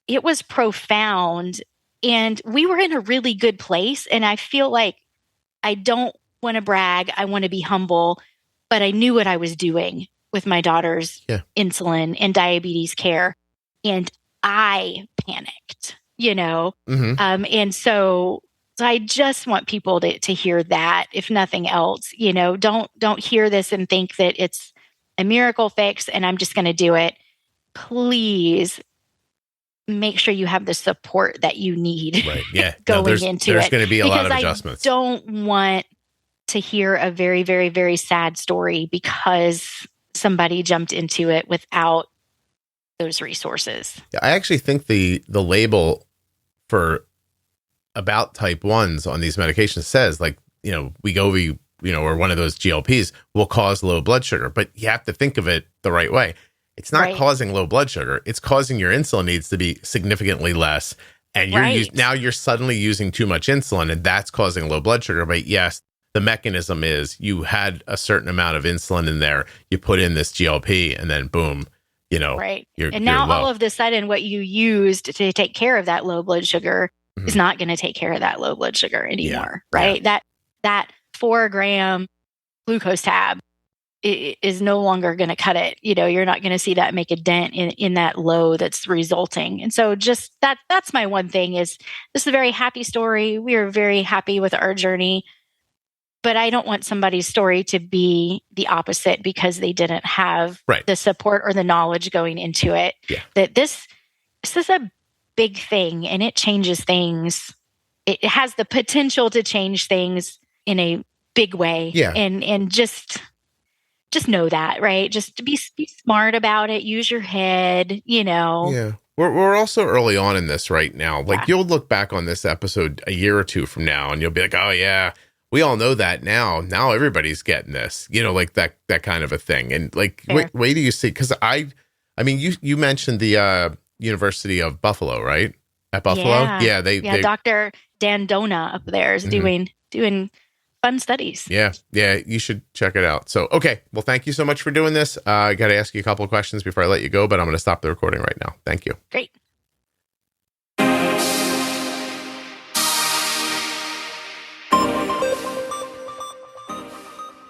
It was profound. And we were in a really good place. And I feel like I don't want to brag. I want to be humble. but I knew what I was doing with my daughter's insulin and diabetes care. And I panicked, and so I just want people to hear that, if nothing else. Don't hear this and think that it's a miracle fix and I'm just going to do it. Please make sure you have the support that you need. Right. Yeah. There's going to be a lot of adjustments. I don't want to hear a very, very, very sad story because somebody jumped into it without those resources. Yeah, I actually think the label for about type 1s on these medications says Wegovy, or one of those GLPs will cause low blood sugar, but you have to think of it the right way. It's not causing low blood sugar. It's causing your insulin needs to be significantly less. And now you're suddenly using too much insulin, and that's causing low blood sugar. But yes, the mechanism is you had a certain amount of insulin in there, you put in this GLP, and then boom, you're now low. All of a sudden what you used to take care of that low blood sugar is not going to take care of that low blood sugar anymore, right? Yeah. That 4-gram glucose tab is no longer going to cut it. You're not going to see that make a dent in that low that's resulting. And so just that's my one thing is this is a very happy story. We are very happy with our journey, but I don't want somebody's story to be the opposite because they didn't have the support or the knowledge going into it. Yeah. That this is a big thing and it changes things. It has the potential to change things in a big way. Yeah. And just know that, right? Just to be smart about it. Use your head, Yeah. We're also early on in this right now. You'll look back on this episode a year or two from now and you'll be like, oh yeah, we all know that now. Now everybody's getting this, that kind of a thing. And wait do you see? Because you mentioned the University of Buffalo, right? At Buffalo? Yeah. They Dr. Dan Dona up there is doing fun studies. Yeah. You should check it out. So, okay. Well, thank you so much for doing this. I got to ask you a couple of questions before I let you go, but I'm going to stop the recording right now. Thank you. Great.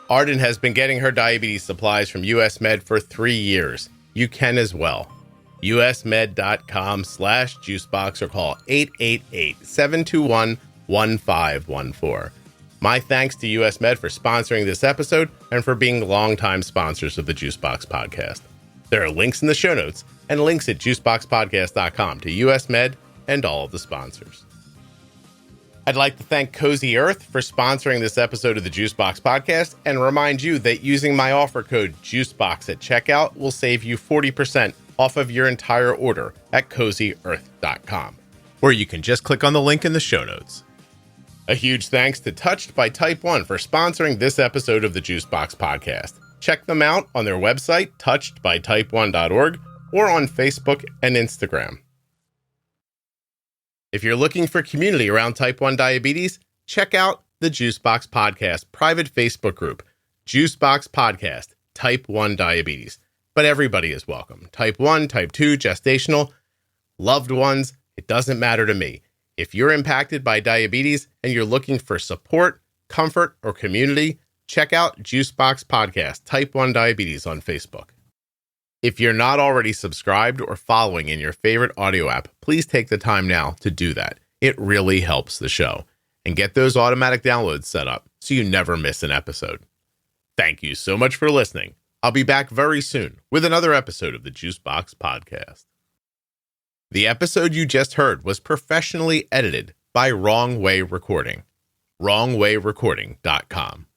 Arden has been getting her diabetes supplies from US Med for 3 years. You can as well. usmed.com/juicebox or call 888-721-1514. My thanks to US Med for sponsoring this episode and for being longtime sponsors of the Juicebox Podcast. There are links in the show notes and links at juiceboxpodcast.com to US Med and all of the sponsors. I'd like to thank Cozy Earth for sponsoring this episode of the Juicebox Podcast and remind you that using my offer code JUICEBOX at checkout will save you 40% off of your entire order at CozyEarth.com, where you can just click on the link in the show notes. A huge thanks to Touched by Type 1 for sponsoring this episode of the Juicebox Podcast. Check them out on their website, touchedbytype1.org, or on Facebook and Instagram. If you're looking for community around type 1 diabetes, check out the Juicebox Podcast private Facebook group, Juicebox Podcast, Type 1 Diabetes. But everybody is welcome. Type 1, Type 2, gestational, loved ones, it doesn't matter to me. If you're impacted by diabetes and you're looking for support, comfort, or community, check out Juicebox Podcast, Type 1 Diabetes on Facebook. If you're not already subscribed or following in your favorite audio app, please take the time now to do that. It really helps the show. And get those automatic downloads set up so you never miss an episode. Thank you so much for listening. I'll be back very soon with another episode of the Juicebox Podcast. The episode you just heard was professionally edited by Wrong Way Recording. WrongWayRecording.com.